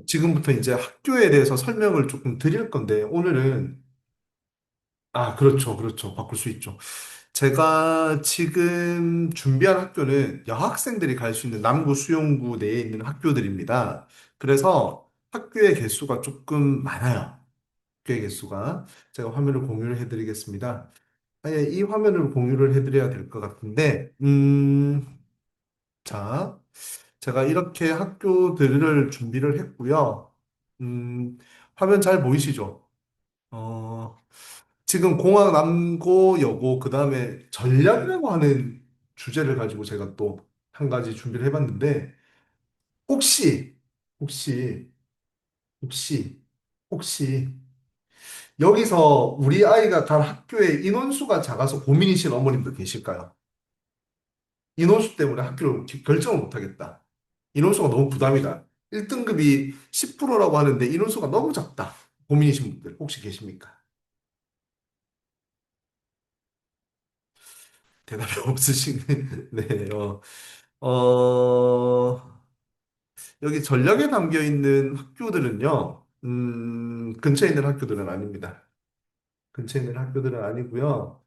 지금부터 이제 학교에 대해서 설명을 조금 드릴 건데, 오늘은, 그렇죠, 그렇죠. 바꿀 수 있죠. 제가 지금 준비한 학교는 여학생들이 갈 수 있는 남구 수용구 내에 있는 학교들입니다. 그래서 학교의 개수가 조금 많아요. 학교의 개수가. 제가 화면을 공유를 해드리겠습니다. 이 화면을 공유를 해드려야 될 것 같은데, 자, 제가 이렇게 학교들을 준비를 했고요. 음, 화면 잘 보이시죠? 어, 지금 공학 남고 여고 그다음에 전략이라고 하는 주제를 가지고 제가 또 한 가지 준비를 해봤는데 혹시 혹시 혹시 혹시 여기서 우리 아이가 간 학교의 인원수가 작아서 고민이신 어머님도 계실까요? 인원수 때문에 학교를 결정을 못하겠다. 인원수가 너무 부담이다. 1등급이 10%라고 하는데 인원수가 너무 작다. 고민이신 분들 혹시 계십니까? 대답이 없으신, 네, 어, 여기 전략에 담겨 있는 학교들은요, 근처에 있는 학교들은 아닙니다. 근처에 있는 학교들은 아니고요.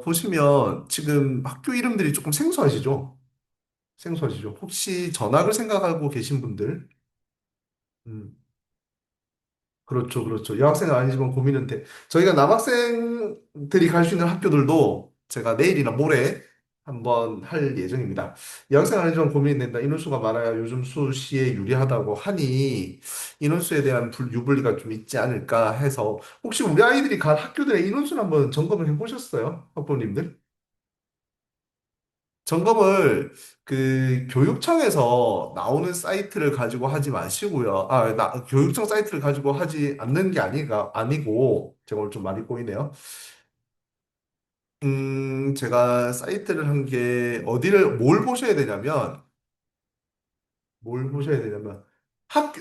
보시면 지금 학교 이름들이 조금 생소하시죠? 생소하시죠? 혹시 전학을 생각하고 계신 분들? 음, 그렇죠, 그렇죠. 여학생은 아니지만 고민은 돼. 저희가 남학생들이 갈 수 있는 학교들도 제가 내일이나 모레 한번 할 예정입니다. 여학생 아니지만 고민이 된다. 인원수가 많아야 요즘 수시에 유리하다고 하니 인원수에 대한 유불리가 좀 있지 않을까 해서 혹시 우리 아이들이 간 학교들의 인원수를 한번 점검을 해보셨어요? 학부모님들? 점검을 그 교육청에서 나오는 사이트를 가지고 하지 마시고요. 교육청 사이트를 가지고 하지 않는 게 아니고, 제가 오늘 좀 말이 꼬이네요. 제가 사이트를 한 게, 뭘 보셔야 되냐면, 뭘 보셔야 되냐면,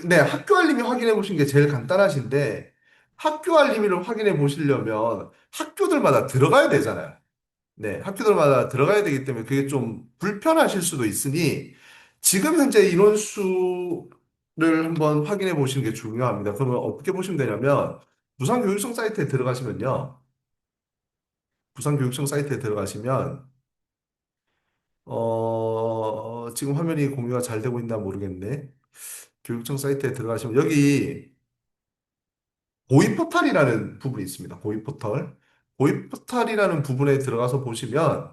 네, 학교 알림이 확인해 보시는 게 제일 간단하신데, 학교 알림을 확인해 보시려면 학교들마다 들어가야 되잖아요. 네, 학교들마다 들어가야 되기 때문에 그게 좀 불편하실 수도 있으니 지금 현재 인원수를 한번 확인해 보시는 게 중요합니다. 그러면 어떻게 보시면 되냐면 부산교육청 사이트에 들어가시면요. 부산교육청 사이트에 들어가시면 지금 화면이 공유가 잘 되고 있나 모르겠네. 교육청 사이트에 들어가시면 여기 고위포털이라는 부분이 있습니다. 고위포털. 고위포털이라는 부분에 들어가서 보시면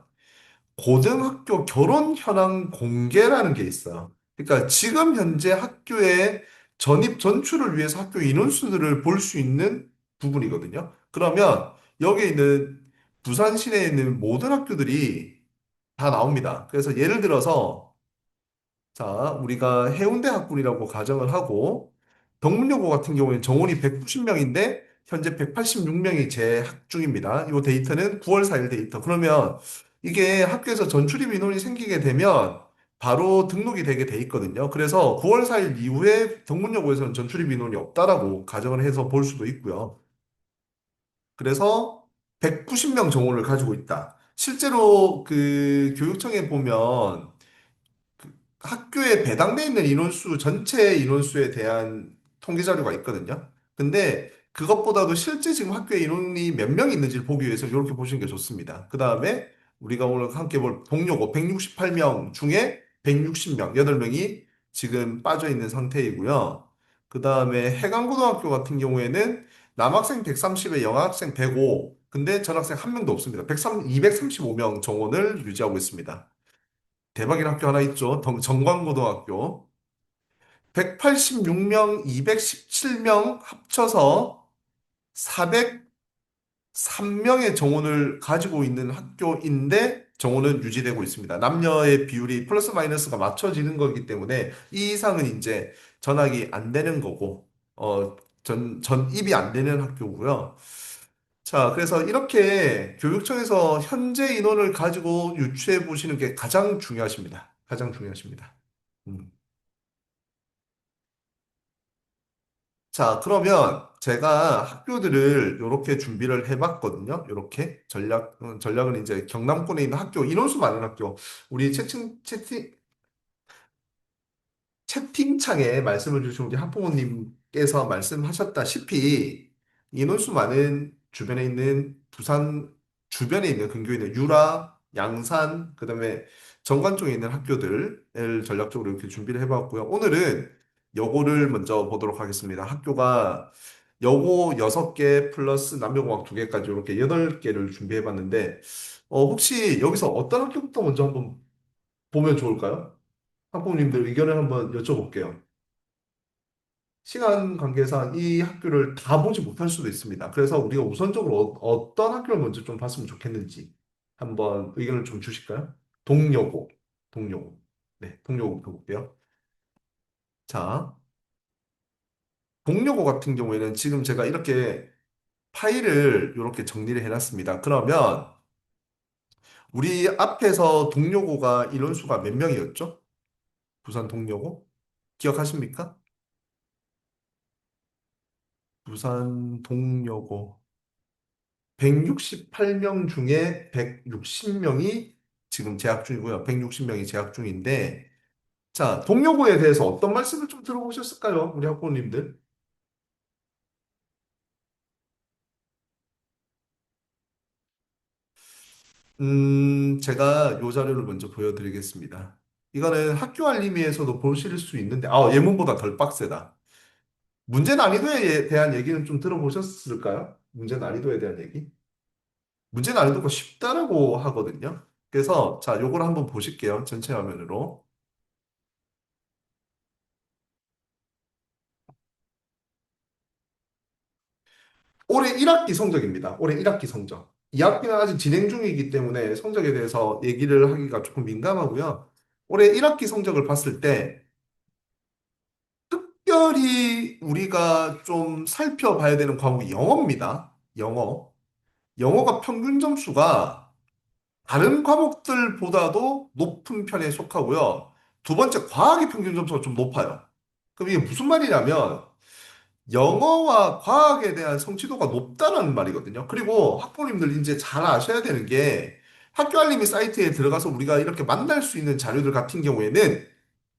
고등학교 결혼 현황 공개라는 게 있어요. 그러니까 지금 현재 학교의 전입 전출을 위해서 학교 인원수들을 볼 수 있는 부분이거든요. 그러면 여기 있는 부산 시내에 있는 모든 학교들이 다 나옵니다. 그래서 예를 들어서 자, 우리가 해운대 학군이라고 가정을 하고 덕문여고 같은 경우에는 정원이 190명인데 현재 186명이 재학 중입니다. 이 데이터는 9월 4일 데이터. 그러면 이게 학교에서 전출입 인원이 생기게 되면 바로 등록이 되게 돼 있거든요. 그래서 9월 4일 이후에 덕문여고에서는 전출입 인원이 없다라고 가정을 해서 볼 수도 있고요. 그래서 190명 정원을 가지고 있다. 실제로 그 교육청에 보면 학교에 배당돼 있는 인원수, 전체 인원수에 대한 통계 자료가 있거든요. 근데 그것보다도 실제 지금 학교에 인원이 몇 명 있는지를 보기 위해서 이렇게 보시는 게 좋습니다. 그 다음에 우리가 오늘 함께 볼 동료고 168명 중에 160명, 8명이 지금 빠져 있는 상태이고요. 그 다음에 해강고등학교 같은 경우에는 남학생 130에 여학생 105, 근데 전학생 한 명도 없습니다. 235명 정원을 유지하고 있습니다. 대박인 학교 하나 있죠. 정광고등학교. 186명, 217명 합쳐서 403명의 정원을 가지고 있는 학교인데 정원은 유지되고 있습니다. 남녀의 비율이 플러스 마이너스가 맞춰지는 거기 때문에 이 이상은 이제 전학이 안 되는 거고, 전입이 안 되는 학교고요. 자, 그래서 이렇게 교육청에서 현재 인원을 가지고 유추해 보시는 게 가장 중요하십니다. 가장 중요하십니다. 음. 자, 그러면 제가 학교들을 이렇게 준비를 해봤거든요. 이렇게 전략은 이제 경남권에 있는 학교, 인원수 많은 학교, 우리 채팅창에 말씀을 주신 우리 학부모님께서 말씀하셨다시피 인원수 많은 주변에 있는 부산 주변에 있는 근교에 있는 유라, 양산, 그다음에 정관 쪽에 있는 학교들을 전략적으로 이렇게 준비를 해봤고요. 오늘은 여고를 먼저 보도록 하겠습니다. 학교가 여고 6개 플러스 남녀공학 2개까지 이렇게 8개를 준비해봤는데 혹시 여기서 어떤 학교부터 먼저 한번 보면 좋을까요? 학부모님들 의견을 한번 여쭤볼게요. 시간 관계상 이 학교를 다 보지 못할 수도 있습니다. 그래서 우리가 우선적으로 떤 학교를 먼저 좀 봤으면 좋겠는지 한번 의견을 좀 주실까요? 동료고, 동료고. 네, 동료고부터 볼게요. 자, 동료고 같은 경우에는 지금 제가 이렇게 파일을 이렇게 정리를 해놨습니다. 그러면 우리 앞에서 동료고가 인원수가 몇 명이었죠? 부산 동료고? 기억하십니까? 부산 동료고. 168명 중에 160명이 지금 재학 중이고요. 160명이 재학 중인데, 자, 동료고에 대해서 어떤 말씀을 좀 들어보셨을까요? 우리 학부모님들? 제가 요 자료를 먼저 보여드리겠습니다. 이거는 학교 알림이에서도 보실 수 있는데, 예문보다 덜 빡세다. 문제 난이도에 대한 얘기는 좀 들어보셨을까요? 문제 난이도에 대한 얘기? 문제 난이도가 쉽다라고 하거든요. 그래서, 자, 요걸 한번 보실게요. 전체 화면으로. 올해 1학기 성적입니다. 올해 1학기 성적. 2학기는 아직 진행 중이기 때문에 성적에 대해서 얘기를 하기가 조금 민감하고요. 올해 1학기 성적을 봤을 때 특별히 우리가 좀 살펴봐야 되는 과목이 영어입니다. 영어. 영어가 평균 점수가 다른 과목들보다도 높은 편에 속하고요. 두 번째, 과학의 평균 점수가 좀 높아요. 그럼 이게 무슨 말이냐면 영어와 과학에 대한 성취도가 높다는 말이거든요. 그리고 학부모님들 이제 잘 아셔야 되는 게 학교 알림이 사이트에 들어가서 우리가 이렇게 만날 수 있는 자료들 같은 경우에는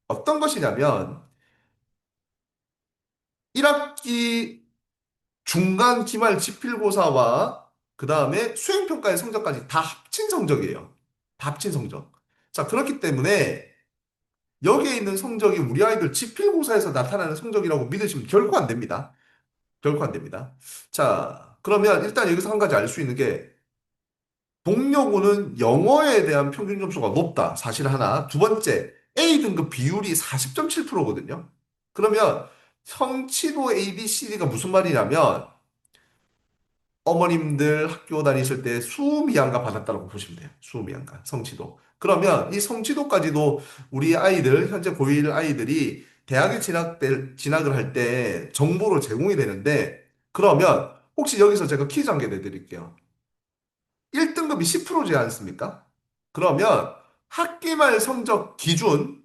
어떤 것이냐면 1학기 중간 기말 지필고사와 그 다음에 수행평가의 성적까지 다 합친 성적이에요. 다 합친 성적. 자, 그렇기 때문에 여기에 있는 성적이 우리 아이들 지필고사에서 나타나는 성적이라고 믿으시면 결코 안 됩니다. 결코 안 됩니다. 자, 그러면 일단 여기서 한 가지 알 수 있는 게 동료고는 영어에 대한 평균 점수가 높다. 사실 하나. 두 번째, A 등급 비율이 40.7%거든요. 그러면 성취도 A, B, C, D가 무슨 말이냐면 어머님들 학교 다니실 때 수미양가 받았다고 보시면 돼요. 수미양가, 성취도. 그러면 이 성취도까지도 우리 아이들, 현재 고1 아이들이 대학에 진학을 할 때 정보로 제공이 되는데, 그러면 혹시 여기서 제가 퀴즈 한 개 내드릴게요. 1등급이 10%지 않습니까? 그러면 학기말 성적 기준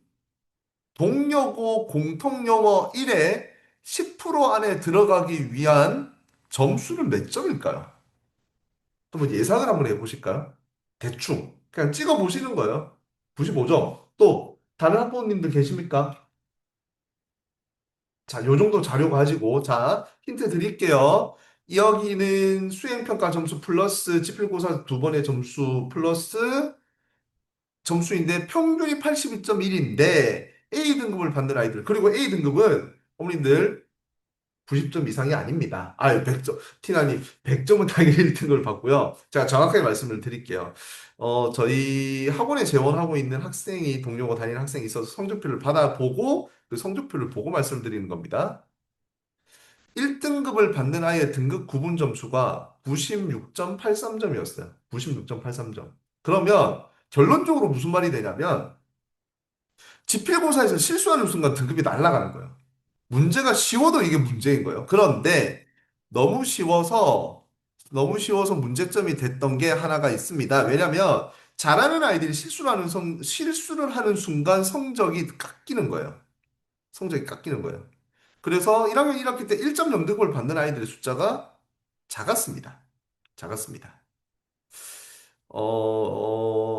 동여고 공통영어 1에 10% 안에 들어가기 위한 점수는 몇 점일까요? 한번 예상을 한번 해보실까요? 대충. 그냥 찍어 보시는 거예요. 95점. 또, 다른 학부모님들 계십니까? 자, 요 정도 자료 가지고, 자, 힌트 드릴게요. 여기는 수행평가 점수 플러스 지필고사 두 번의 점수 플러스 점수인데 평균이 82.1인데 A등급을 받는 아이들. 그리고 A등급은 어머님들 90점 이상이 아닙니다. 100점. 티나님, 100점은 당연히 1등을 받고요. 제가 정확하게 말씀을 드릴게요. 저희 학원에 재원하고 있는 학생이, 동료고 다니는 학생이 있어서 성적표를 받아보고, 그 성적표를 보고 말씀드리는 겁니다. 1등급을 받는 아이의 등급 구분 점수가 96.83점이었어요. 96.83점. 그러면 결론적으로 무슨 말이 되냐면, 지필고사에서 실수하는 순간 등급이 날아가는 거예요. 문제가 쉬워도 이게 문제인 거예요. 그런데 너무 쉬워서 너무 쉬워서 문제점이 됐던 게 하나가 있습니다. 왜냐하면 잘하는 아이들이 실수를 하는 순간 성적이 깎이는 거예요. 성적이 깎이는 거예요. 그래서 1학년 1학기 때 1.0등급을 받는 아이들의 숫자가 작았습니다. 작았습니다.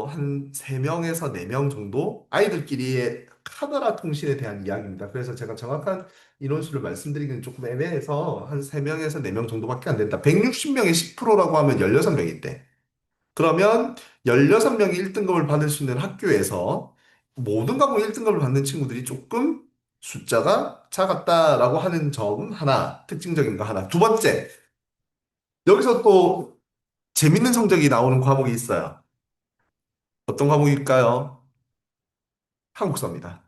한 3명에서 4명 정도 아이들끼리의 카더라 통신에 대한 이야기입니다. 그래서 제가 정확한 인원수를 말씀드리기는 조금 애매해서 한 3명에서 4명 정도밖에 안 된다. 160명의 10%라고 하면 16명인데. 그러면 16명이 1등급을 받을 수 있는 학교에서 모든 과목 1등급을 받는 친구들이 조금 숫자가 작았다라고 하는 점 하나, 특징적인 거 하나. 두 번째, 여기서 또 재밌는 성적이 나오는 과목이 있어요. 어떤 과목일까요? 한국사입니다.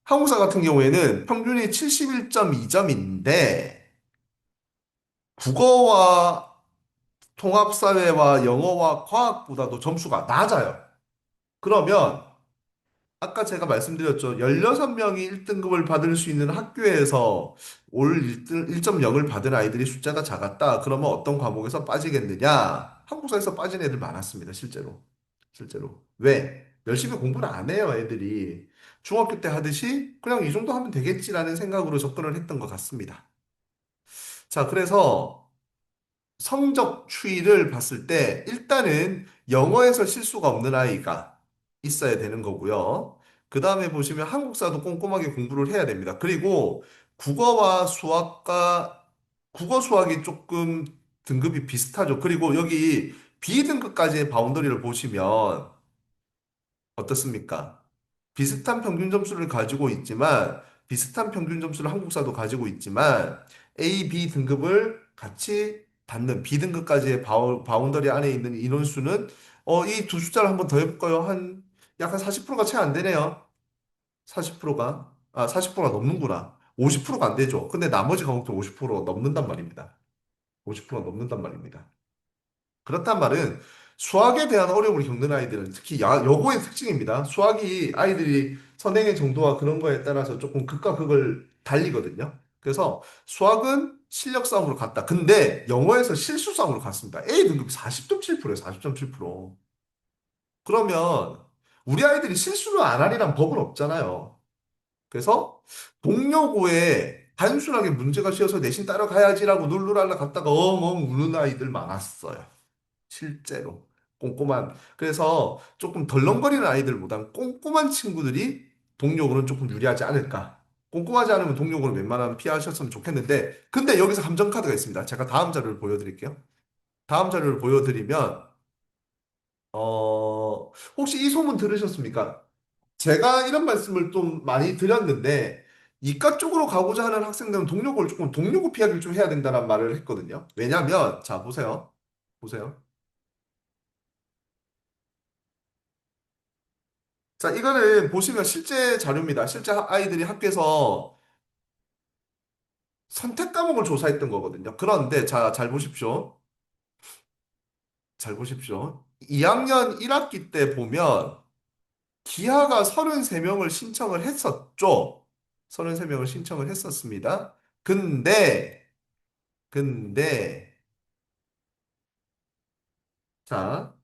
한국사 같은 경우에는 평균이 71.2점인데, 국어와 통합사회와 영어와 과학보다도 점수가 낮아요. 그러면 아까 제가 말씀드렸죠. 16명이 1등급을 받을 수 있는 학교에서 올 1.0을 받은 아이들이 숫자가 작았다. 그러면 어떤 과목에서 빠지겠느냐? 한국사에서 빠진 애들 많았습니다. 실제로. 실제로. 왜? 열심히 공부를 안 해요, 애들이. 중학교 때 하듯이 그냥 이 정도 하면 되겠지라는 생각으로 접근을 했던 것 같습니다. 자, 그래서 성적 추이를 봤을 때 일단은 영어에서 실수가 없는 아이가 있어야 되는 거고요. 그 다음에 보시면 한국사도 꼼꼼하게 공부를 해야 됩니다. 그리고 국어와 수학과 국어 수학이 조금 등급이 비슷하죠. 그리고 여기 B등급까지의 바운더리를 보시면 어떻습니까? 비슷한 평균 점수를 가지고 있지만, 비슷한 평균 점수를 한국사도 가지고 있지만, A, B 등급을 같이 받는 B등급까지의 바운더리 안에 있는 인원수는, 이 두 숫자를 한번 더 해볼까요? 약간 40%가 채 안 되네요. 40%가. 40%가 넘는구나. 50%가 안 되죠. 근데 나머지 과목도 50% 넘는단 말입니다. 50%가 넘는단 말입니다. 그렇단 말은 수학에 대한 어려움을 겪는 아이들은 특히 여고의 특징입니다. 수학이 아이들이 선행의 정도와 그런 거에 따라서 조금 극과 극을 달리거든요. 그래서 수학은 실력 싸움으로 갔다. 근데 영어에서 실수 싸움으로 갔습니다. A 등급이 40.7%예요. 40.7%. 그러면 우리 아이들이 실수를 안 하리란 법은 없잖아요. 그래서 동료고에 단순하게 문제가 쉬어서 내신 따라가야지라고 룰루랄라 갔다가 엉엉 우는 아이들 많았어요. 실제로 꼼꼼한 그래서 조금 덜렁거리는 아이들보단 꼼꼼한 친구들이 동력으로는 조금 유리하지 않을까. 꼼꼼하지 않으면 동력으로 웬만하면 피하셨으면 좋겠는데 근데 여기서 함정 카드가 있습니다. 제가 다음 자료를 보여드릴게요. 다음 자료를 보여드리면 혹시 이 소문 들으셨습니까? 제가 이런 말씀을 좀 많이 드렸는데 이과 쪽으로 가고자 하는 학생들은 동력을 조금 동력을 피하기를 좀 해야 된다는 말을 했거든요. 왜냐하면 자 보세요. 보세요. 자, 이거는 보시면 실제 자료입니다. 실제 아이들이 학교에서 선택 과목을 조사했던 거거든요. 그런데 자, 잘 보십시오. 잘 보십시오. 2학년 1학기 때 보면 기하가 33명을 신청을 했었죠. 33명을 신청을 했었습니다. 근데, 자,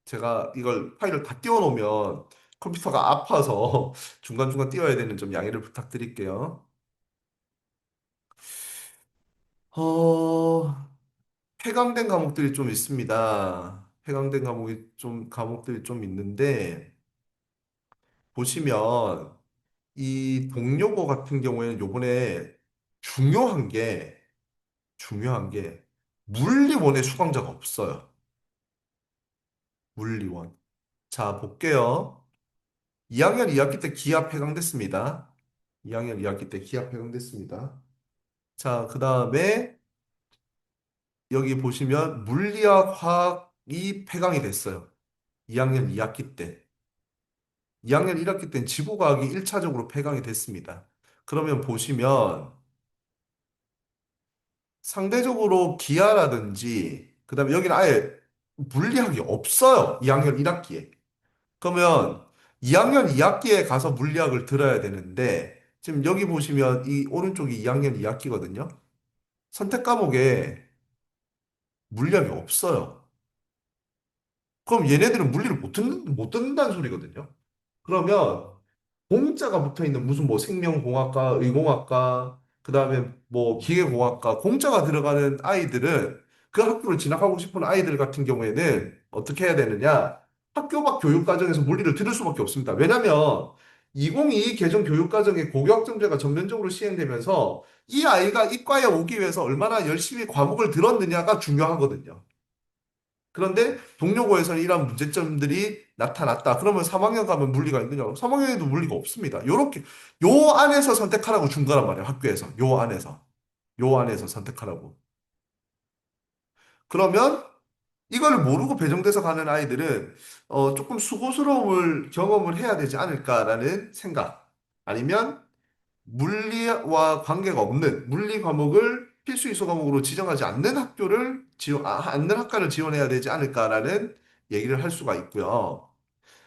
제가 이걸 파일을 다 띄워놓으면 컴퓨터가 아파서 중간중간 띄워야 되는 좀 양해를 부탁드릴게요. 어, 폐강된 과목들이 좀 있습니다. 폐강된 과목들이 좀 있는데 보시면 이 동료고 같은 경우에는 요번에 중요한 게 중요한 게 물리원의 수강자가 없어요. 물리원. 자, 볼게요. 2학년 2학기 때 기하 폐강됐습니다. 2학년 2학기 때 기하 폐강됐습니다. 자, 그다음에 여기 보시면 물리학 화학이 폐강이 됐어요. 2학년 2학기 때. 2학년 1학기 땐 지구과학이 1차적으로 폐강이 됐습니다. 그러면 보시면 상대적으로 기하라든지 그다음에 여기는 아예 물리학이 없어요. 2학년 1학기에. 그러면 2학년 2학기에 가서 물리학을 들어야 되는데 지금 여기 보시면 이 오른쪽이 2학년 2학기거든요. 선택 과목에 물리학이 없어요. 그럼 얘네들은 물리를 못 듣는다는 소리거든요. 그러면 공짜가 붙어 있는 무슨 뭐 생명공학과, 의공학과 그다음에 뭐 기계공학과 공짜가 들어가는 아이들은 그 학교를 진학하고 싶은 아이들 같은 경우에는 어떻게 해야 되느냐? 학교 밖 교육 과정에서 물리를 들을 수밖에 없습니다. 왜냐하면 2022 개정 교육 과정에 고교학점제가 전면적으로 시행되면서 이 아이가 이과에 오기 위해서 얼마나 열심히 과목을 들었느냐가 중요하거든요. 그런데 동료고에서는 이러한 문제점들이 나타났다. 그러면 3학년 가면 물리가 있느냐? 3학년에도 물리가 없습니다. 요렇게 요 안에서 선택하라고 준 거란 말이에요. 학교에서. 요 안에서. 요 안에서 선택하라고. 그러면 이걸 모르고 배정돼서 가는 아이들은 조금 수고스러움을 경험을 해야 되지 않을까라는 생각. 아니면 물리와 관계가 없는 물리 과목을 필수 이수 과목으로 지정하지 않는 않는 학과를 지원해야 되지 않을까라는 얘기를 할 수가 있고요.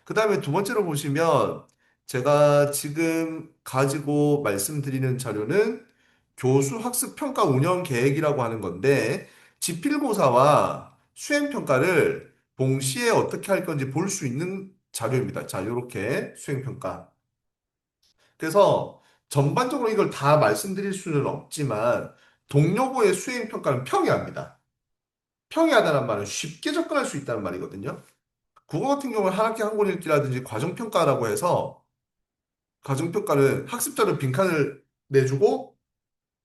그 다음에 두 번째로 보시면 제가 지금 가지고 말씀드리는 자료는 교수 학습 평가 운영 계획이라고 하는 건데 지필고사와 수행평가를 동시에 어떻게 할 건지 볼 수 있는 자료입니다. 자, 이렇게 수행평가. 그래서 전반적으로 이걸 다 말씀드릴 수는 없지만 동료고의 수행평가는 평이합니다. 평이하다는 말은 쉽게 접근할 수 있다는 말이거든요. 국어 같은 경우는 한 학기 한 권 읽기라든지 과정평가라고 해서 과정평가는 학습자를 빈칸을 내주고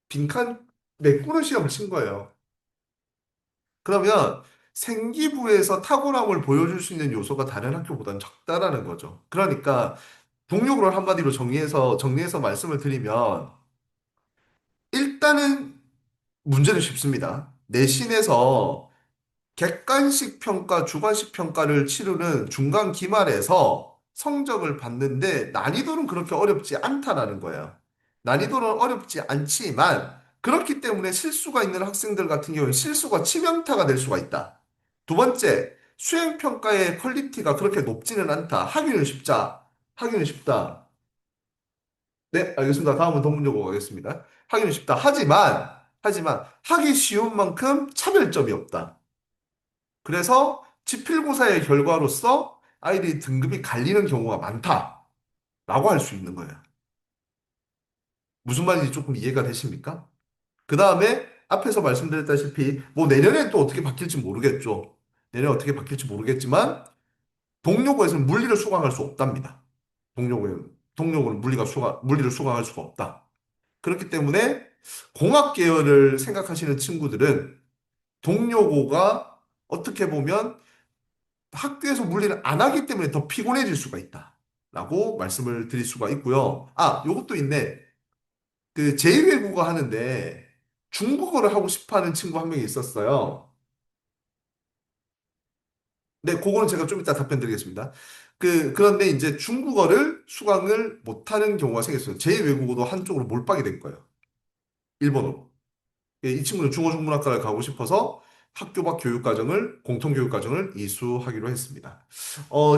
빈칸 메꾸는 시험을 친 거예요. 그러면 생기부에서 탁월함을 보여줄 수 있는 요소가 다른 학교보다는 적다라는 거죠. 그러니까 동력을 한마디로 정리해서 말씀을 드리면 일단은 문제는 쉽습니다. 내신에서 객관식 평가, 주관식 평가를 치르는 중간 기말에서 성적을 받는데 난이도는 그렇게 어렵지 않다라는 거예요. 난이도는 어렵지 않지만 그렇기 때문에 실수가 있는 학생들 같은 경우는 실수가 치명타가 될 수가 있다. 두 번째, 수행 평가의 퀄리티가 그렇게 높지는 않다. 하기는 쉽자. 하기는 쉽다. 네, 알겠습니다. 다음은 동문여고 가겠습니다. 하기는 쉽다. 하지만 하기 쉬운 만큼 차별점이 없다. 그래서 지필고사의 결과로서 아이들이 등급이 갈리는 경우가 많다라고 할 수 있는 거예요. 무슨 말인지 조금 이해가 되십니까? 그 다음에 앞에서 말씀드렸다시피 뭐 내년에 또 어떻게 바뀔지 모르겠죠. 내년에 어떻게 바뀔지 모르겠지만 동료고에서는 물리를 수강할 수 없답니다. 동료고는 물리를 수강할 수가 없다. 그렇기 때문에 공학 계열을 생각하시는 친구들은 동료고가 어떻게 보면 학교에서 물리를 안 하기 때문에 더 피곤해질 수가 있다. 라고 말씀을 드릴 수가 있고요. 아, 요것도 있네. 그 제2외국어 하는데 중국어를 하고 싶어 하는 친구 한 명이 있었어요. 네, 그거는 제가 좀 이따 답변 드리겠습니다. 그런데 이제 중국어를 수강을 못하는 경우가 생겼어요. 제2외국어도 한쪽으로 몰빵이 된 거예요. 일본어로. 예, 이 친구는 중어중문학과를 가고 싶어서 학교 밖 교육과정을, 공통교육과정을 이수하기로 했습니다.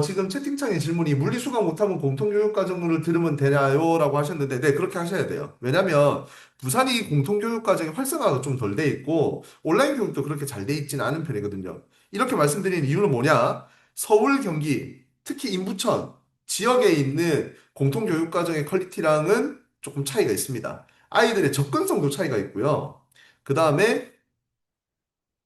지금 채팅창에 질문이 물리수강 못하면 공통교육과정을 들으면 되나요? 라고 하셨는데, 네, 그렇게 하셔야 돼요. 왜냐면, 부산이 공통교육과정이 활성화가 좀 덜 돼 있고, 온라인 교육도 그렇게 잘 돼 있지는 않은 편이거든요. 이렇게 말씀드리는 이유는 뭐냐? 서울, 경기, 특히 인부천, 지역에 있는 공통교육과정의 퀄리티랑은 조금 차이가 있습니다. 아이들의 접근성도 차이가 있고요. 그 다음에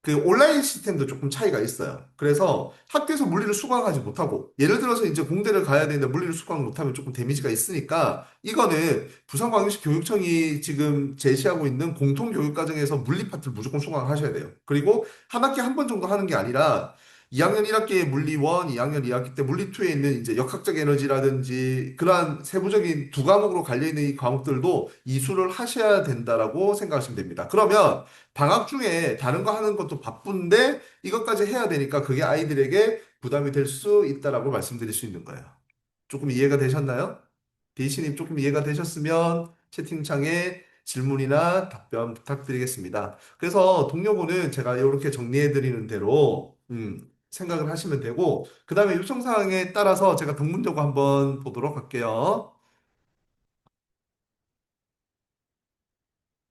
그 온라인 시스템도 조금 차이가 있어요. 그래서 학교에서 물리를 수강하지 못하고, 예를 들어서 이제 공대를 가야 되는데 물리를 수강 못하면 조금 데미지가 있으니까, 이거는 부산광역시 교육청이 지금 제시하고 있는 공통교육과정에서 물리 파트를 무조건 수강하셔야 돼요. 그리고 한 학기 한 번 정도 하는 게 아니라, 2학년 1학기에 물리 1, 2학년 2학기 때 물리 2에 있는 이제 역학적 에너지라든지 그러한 세부적인 두 과목으로 갈려 있는 이 과목들도 이수를 하셔야 된다라고 생각하시면 됩니다. 그러면 방학 중에 다른 거 하는 것도 바쁜데 이것까지 해야 되니까 그게 아이들에게 부담이 될 수 있다라고 말씀드릴 수 있는 거예요. 조금 이해가 되셨나요? 대신님 조금 이해가 되셨으면 채팅창에 질문이나 답변 부탁드리겠습니다. 그래서 동료분은 제가 이렇게 정리해 드리는 대로 생각을 하시면 되고 그 다음에 요청 사항에 따라서 제가 동문여고 한번 보도록 할게요.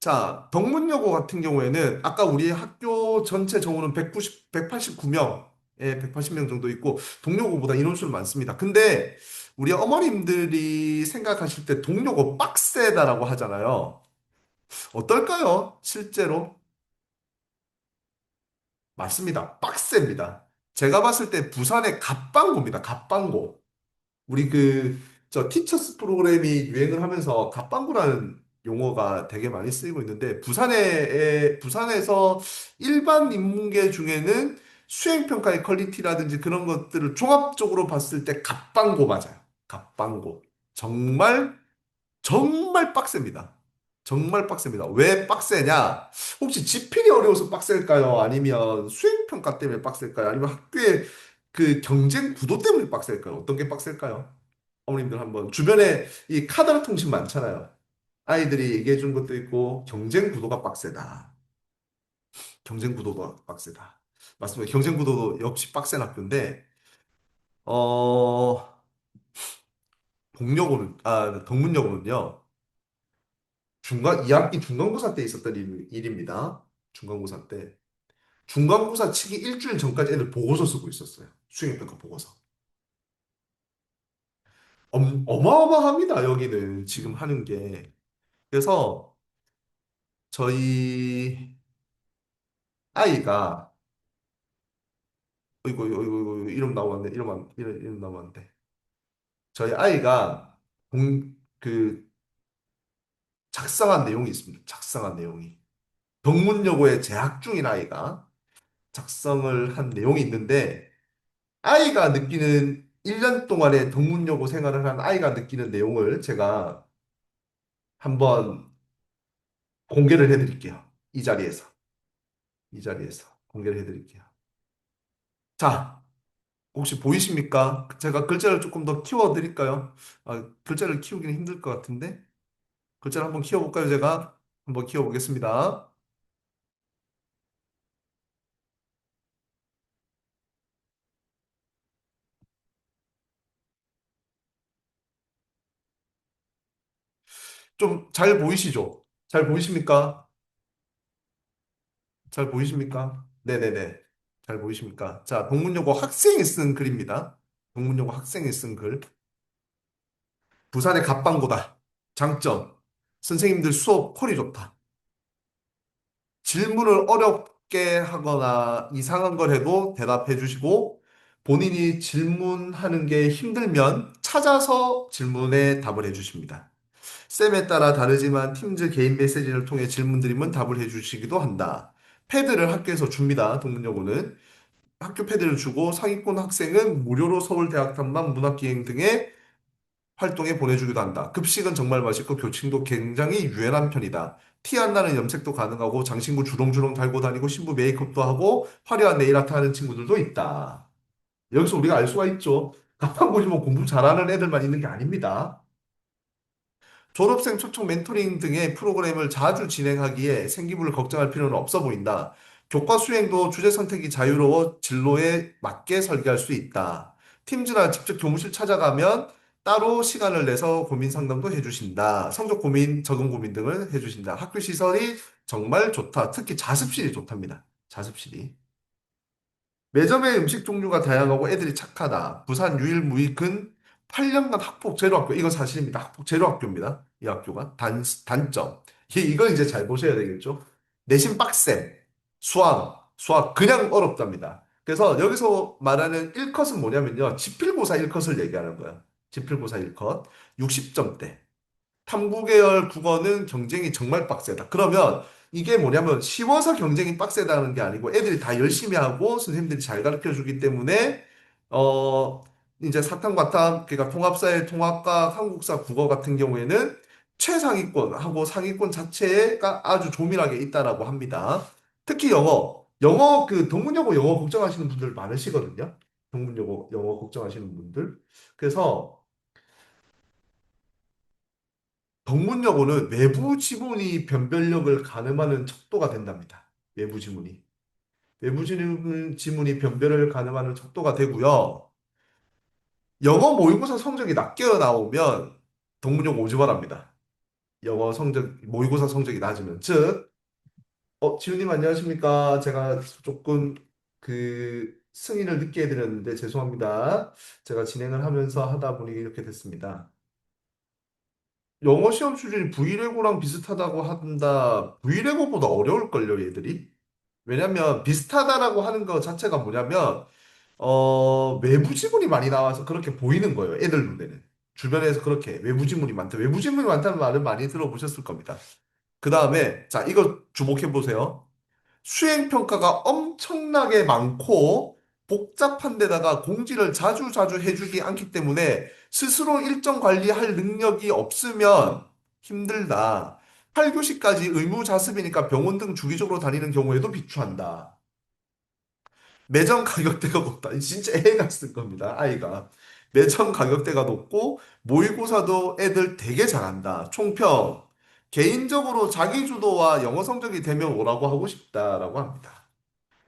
자, 덕문여고 같은 경우에는 아까 우리 학교 전체 정원은 189명, 예, 180명 정도 있고 동료고보다 인원수는 많습니다. 근데 우리 어머님들이 생각하실 때 동료고 빡세다라고 하잖아요. 어떨까요? 실제로? 맞습니다. 빡셉니다. 제가 봤을 때 부산의 갑방고입니다. 갑방고. 우리 저 티처스 프로그램이 유행을 하면서 갑방구라는 용어가 되게 많이 쓰이고 있는데, 부산에서 일반 인문계 중에는 수행평가의 퀄리티라든지 그런 것들을 종합적으로 봤을 때 갑방고 맞아요. 갑방고. 정말, 정말 빡셉니다. 정말 빡셉니다. 왜 빡세냐? 혹시 지필이 어려워서 빡셀까요? 아니면 수행평가 때문에 빡셀까요? 아니면 학교의 그 경쟁 구도 때문에 빡셀까요? 어떤 게 빡셀까요? 어머님들 한번 주변에 이 카더라 통신 많잖아요. 아이들이 얘기해 준 것도 있고 경쟁 구도가 빡세다. 경쟁 구도가 빡세다. 맞습니다. 경쟁 구도도 역시 빡센 학교인데 어 덕문여고는요. 중간 2학기 중간고사 때 있었던 일입니다. 중간고사 때. 중간고사 치기 일주일 전까지 애들 보고서 쓰고 있었어요. 수행평가 보고서. 어마어마합니다. 여기는 지금 하는 게. 그래서 저희 아이가 어이구, 이름 나왔네. 이름 나왔는데. 저희 아이가 그 작성한 내용이 있습니다. 작성한 내용이. 동문여고에 재학 중인 아이가 작성을 한 내용이 있는데, 아이가 느끼는 1년 동안의 동문여고 생활을 한 아이가 느끼는 내용을 제가 한번 공개를 해드릴게요. 이 자리에서. 이 자리에서 공개를 해드릴게요. 자, 혹시 보이십니까? 제가 글자를 조금 더 키워드릴까요? 글자를 키우기는 힘들 것 같은데. 글자를 한번 키워볼까요, 제가? 한번 키워보겠습니다. 좀 잘 보이시죠? 잘 보이십니까? 잘 보이십니까? 네네네. 잘 보이십니까? 자, 동문여고 학생이 쓴 글입니다. 동문여고 학생이 쓴 글. 부산의 갑방고다. 장점. 선생님들 수업 콜이 좋다. 질문을 어렵게 하거나 이상한 걸 해도 대답해 주시고, 본인이 질문하는 게 힘들면 찾아서 질문에 답을 해 주십니다. 쌤에 따라 다르지만 팀즈 개인 메시지를 통해 질문 드리면 답을 해주시기도 한다. 패드를 학교에서 줍니다. 동문여고는. 학교 패드를 주고 상위권 학생은 무료로 서울대학 탐방 문학기행 등의 활동에 보내주기도 한다. 급식은 정말 맛있고 교trình도 굉장히 유연한 편이다. 티 안 나는 염색도 가능하고 장신구 주렁주렁 달고 다니고 신부 메이크업도 하고 화려한 네일 아트 하는 친구들도 있다. 여기서 우리가 알 수가 있죠. 가판 보시면 공부 잘하는 애들만 있는 게 아닙니다. 졸업생 초청 멘토링 등의 프로그램을 자주 진행하기에 생기부를 걱정할 필요는 없어 보인다. 교과 수행도 주제 선택이 자유로워 진로에 맞게 설계할 수 있다. 팀즈나 직접 교무실 찾아가면 따로 시간을 내서 고민 상담도 해주신다. 성적 고민, 적응 고민 등을 해주신다. 학교 시설이 정말 좋다. 특히 자습실이 좋답니다. 자습실이. 매점의 음식 종류가 다양하고 애들이 착하다. 부산 유일무이근 8년간 학폭 제로학교. 이건 사실입니다. 학폭 제로학교입니다. 이 학교가. 단점. 이걸 이제 잘 보셔야 되겠죠. 내신 빡셈. 수학. 그냥 어렵답니다. 그래서 여기서 말하는 1컷은 뭐냐면요. 지필고사 1컷을 얘기하는 거예요. 지필고사 1컷. 60점대. 탐구 계열 국어는 경쟁이 정말 빡세다. 그러면 이게 뭐냐면 쉬워서 경쟁이 빡세다는 게 아니고 애들이 다 열심히 하고 선생님들이 잘 가르쳐 주기 때문에 어 이제 사탐과탐 그러니까 통합사회 통합과 한국사 국어 같은 경우에는 최상위권하고 상위권 자체가 아주 조밀하게 있다라고 합니다. 특히 영어 동문여고 영어 걱정하시는 분들 많으시거든요. 동문여고 영어 걱정하시는 분들. 그래서 덕문여고는 외부 지문이 변별력을 가늠하는 척도가 된답니다. 외부 지문이. 지문이 변별을 가늠하는 척도가 되고요. 영어 모의고사 성적이 낮게 나오면 덕문여고 오지 말합니다. 모의고사 성적이 낮으면. 즉, 지훈님 안녕하십니까? 제가 조금 승인을 늦게 해드렸는데 죄송합니다. 제가 진행을 하면서 하다 보니 이렇게 됐습니다. 영어 시험 수준이 브이레고랑 비슷하다고 한다. 브이레고보다 어려울걸요, 얘들이? 왜냐면 비슷하다라고 하는 것 자체가 뭐냐면 외부 지문이 많이 나와서 그렇게 보이는 거예요. 애들 눈에는. 주변에서 그렇게 외부 지문이 많다. 외부 지문이 많다는 말은 많이 들어보셨을 겁니다. 그 다음에 자, 이거 주목해 보세요. 수행 평가가 엄청나게 많고 복잡한 데다가 공지를 자주 자주 해주지 않기 때문에 스스로 일정 관리할 능력이 없으면 힘들다. 8교시까지 의무 자습이니까 병원 등 주기적으로 다니는 경우에도 비추한다. 매점 가격대가 높다. 진짜 애가 쓸 겁니다. 아이가. 매점 가격대가 높고 모의고사도 애들 되게 잘한다. 총평. 개인적으로 자기주도와 영어 성적이 되면 오라고 하고 싶다라고 합니다.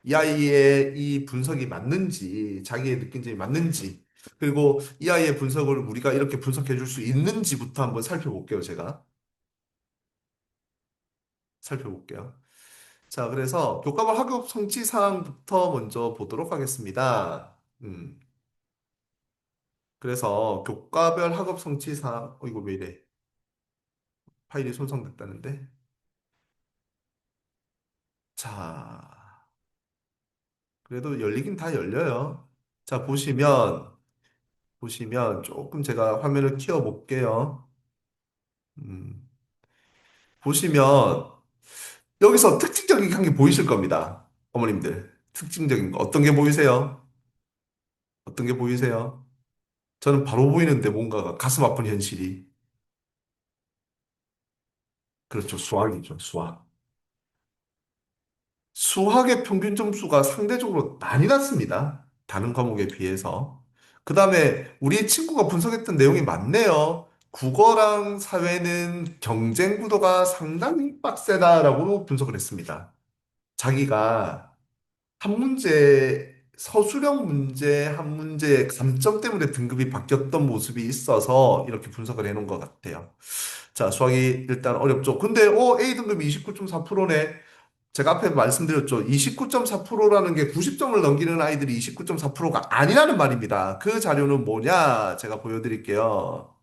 이 아이의 이 분석이 맞는지, 자기의 느낀 점이 맞는지, 그리고 이 아이의 분석을 우리가 이렇게 분석해 줄 수 있는지부터 한번 살펴볼게요, 제가. 살펴볼게요. 자, 그래서 교과목 학업 성취 사항부터 먼저 보도록 하겠습니다. 그래서 교과별 학업 성취 사항, 이거 왜 이래? 파일이 손상됐다는데? 자, 그래도 열리긴 다 열려요. 자, 보시면 조금 제가 화면을 키워 볼게요. 음, 보시면 여기서 특징적인 한 게 보이실 겁니다. 어머님들. 특징적인 거. 어떤 게 보이세요? 어떤 게 보이세요? 저는 바로 보이는데 뭔가가 가슴 아픈 현실이. 그렇죠. 수학이죠. 수학. 수학의 평균 점수가 상대적으로 많이 낮습니다. 다른 과목에 비해서. 그 다음에 우리 친구가 분석했던 내용이 많네요. 국어랑 사회는 경쟁 구도가 상당히 빡세다라고 분석을 했습니다. 자기가 한 문제, 서술형 문제 한 문제의 감점 때문에 등급이 바뀌었던 모습이 있어서 이렇게 분석을 해놓은 것 같아요. 자, 수학이 일단 어렵죠. 근데, A등급이 29.4%네. 제가 앞에 말씀드렸죠. 29.4%라는 게 90점을 넘기는 아이들이 29.4%가 아니라는 말입니다. 그 자료는 뭐냐? 제가 보여드릴게요.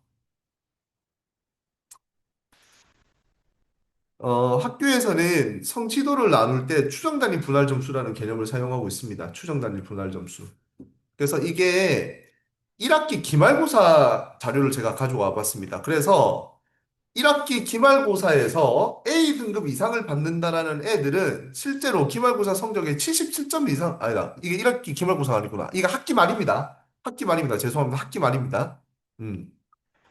학교에서는 성취도를 나눌 때 추정단위 분할 점수라는 개념을 사용하고 있습니다. 추정단위 분할 점수. 그래서 이게 1학기 기말고사 자료를 제가 가져와 봤습니다. 그래서 1학기 기말고사에서 A등급 이상을 받는다라는 애들은 실제로 기말고사 성적의 77점 이상, 아니다. 이게 1학기 기말고사가 아니구나. 이게 학기 말입니다. 학기 말입니다. 죄송합니다. 학기 말입니다. 음.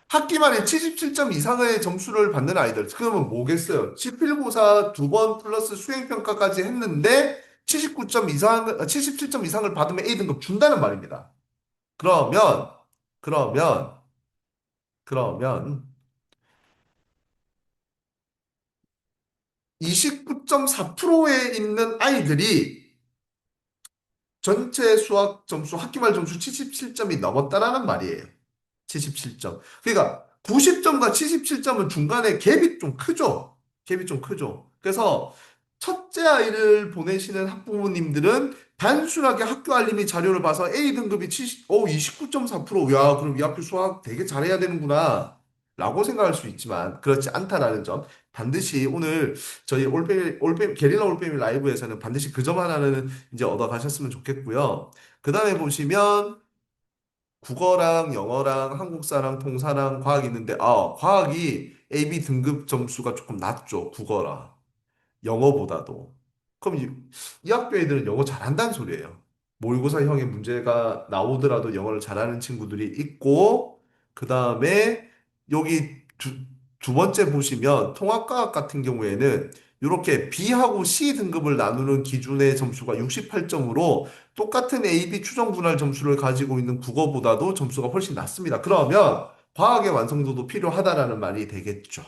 학기 말에 77점 이상의 점수를 받는 아이들. 그러면 뭐겠어요? 지필고사 두 번 플러스 수행평가까지 했는데 79점 이상, 77점 이상을 받으면 A등급 준다는 말입니다. 그러면, 그러면, 그러면 29.4%에 있는 아이들이 전체 수학 점수, 학기말 점수 77점이 넘었다라는 말이에요. 77점. 그러니까 90점과 77점은 중간에 갭이 좀 크죠. 갭이 좀 크죠. 그래서 첫째 아이를 보내시는 학부모님들은 단순하게 학교 알림이 자료를 봐서 A등급이 29.4%. 야, 그럼 이 학교 수학 되게 잘해야 되는구나. 라고 생각할 수 있지만 그렇지 않다라는 점. 반드시 오늘 저희 게릴라 올빼미 라이브에서는 반드시 그 점 하나는 이제 얻어가셨으면 좋겠고요. 그 다음에 보시면 국어랑 영어랑 한국사랑 통사랑 과학이 있는데, 과학이 AB 등급 점수가 조금 낮죠. 국어라. 영어보다도. 그럼 이 학교 애들은 영어 잘한다는 소리예요. 모의고사형의 문제가 나오더라도 영어를 잘하는 친구들이 있고, 그 다음에 여기 두 번째 보시면 통합과학 같은 경우에는 이렇게 B하고 C 등급을 나누는 기준의 점수가 68점으로 똑같은 AB 추정 분할 점수를 가지고 있는 국어보다도 점수가 훨씬 낮습니다. 그러면 과학의 완성도도 필요하다라는 말이 되겠죠.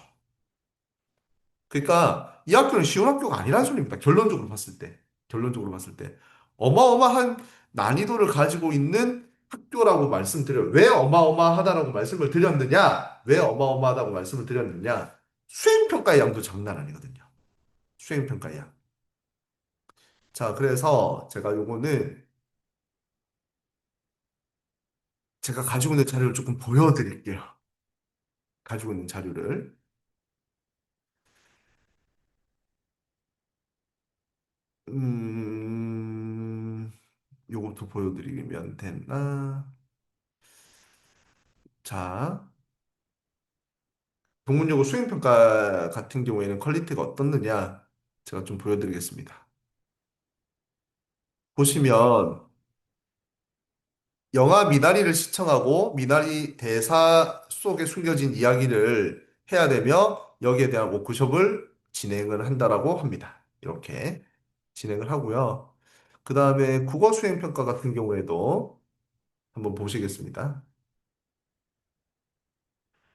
그러니까 이 학교는 쉬운 학교가 아니라는 소리입니다. 결론적으로 봤을 때. 결론적으로 봤을 때. 어마어마한 난이도를 가지고 있는 학교라고 말씀드려요. 왜 어마어마하다라고 말씀을 드렸느냐? 왜 어마어마하다고 말씀을 드렸느냐? 수행평가의 양도 장난 아니거든요. 수행평가의 양. 자, 그래서 제가 요거는 제가 가지고 있는 자료를 조금 보여드릴게요. 가지고 있는 자료를. 음, 요것도 보여드리면 되나? 자, 동문여고 수행평가 같은 경우에는 퀄리티가 어떻느냐? 제가 좀 보여드리겠습니다. 보시면 영화 미나리를 시청하고 미나리 대사 속에 숨겨진 이야기를 해야 되며 여기에 대한 워크숍을 진행을 한다라고 합니다. 이렇게 진행을 하고요. 그 다음에 국어 수행평가 같은 경우에도 한번 보시겠습니다.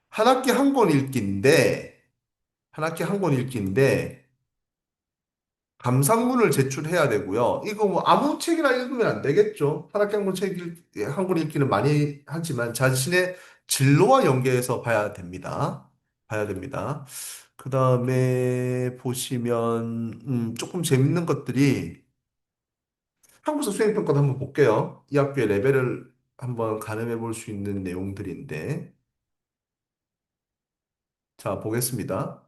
한 학기 한 권 읽기인데, 한 학기 한 권 읽기인데, 감상문을 제출해야 되고요. 이거 뭐 아무 책이나 읽으면 안 되겠죠. 한 학기 한 권 한 권 읽기는 많이 하지만 자신의 진로와 연계해서 봐야 됩니다. 봐야 됩니다. 그 다음에 보시면, 조금 재밌는 것들이 한국사 수행평가도 한번 볼게요. 이 학교의 레벨을 한번 가늠해 볼 수 있는 내용들인데, 자, 보겠습니다.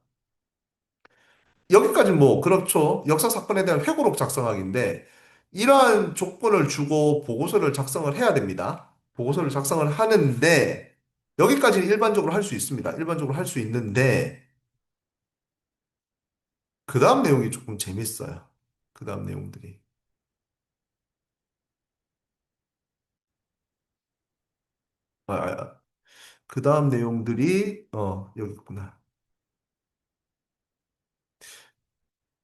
여기까지 뭐, 그렇죠. 역사 사건에 대한 회고록 작성하기인데, 이러한 조건을 주고 보고서를 작성을 해야 됩니다. 보고서를 작성을 하는데, 여기까지는 일반적으로 할 수 있습니다. 일반적으로 할 수 있는데, 그 다음 내용이 조금 재밌어요. 그 다음 내용들이. 그 다음 내용들이, 여기 있구나.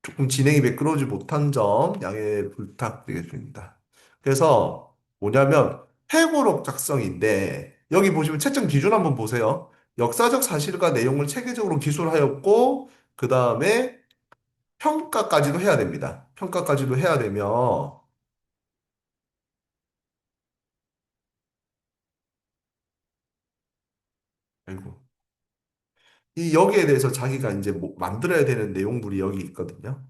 조금 진행이 매끄러우지 못한 점 양해 부탁드리겠습니다. 그래서 뭐냐면 회고록 작성인데 여기 보시면 채점 기준 한번 보세요. 역사적 사실과 내용을 체계적으로 기술하였고 그 다음에 평가까지도 해야 됩니다. 평가까지도 해야 되며 아이고 이 여기에 대해서 자기가 이제 뭐 만들어야 되는 내용물이 여기 있거든요.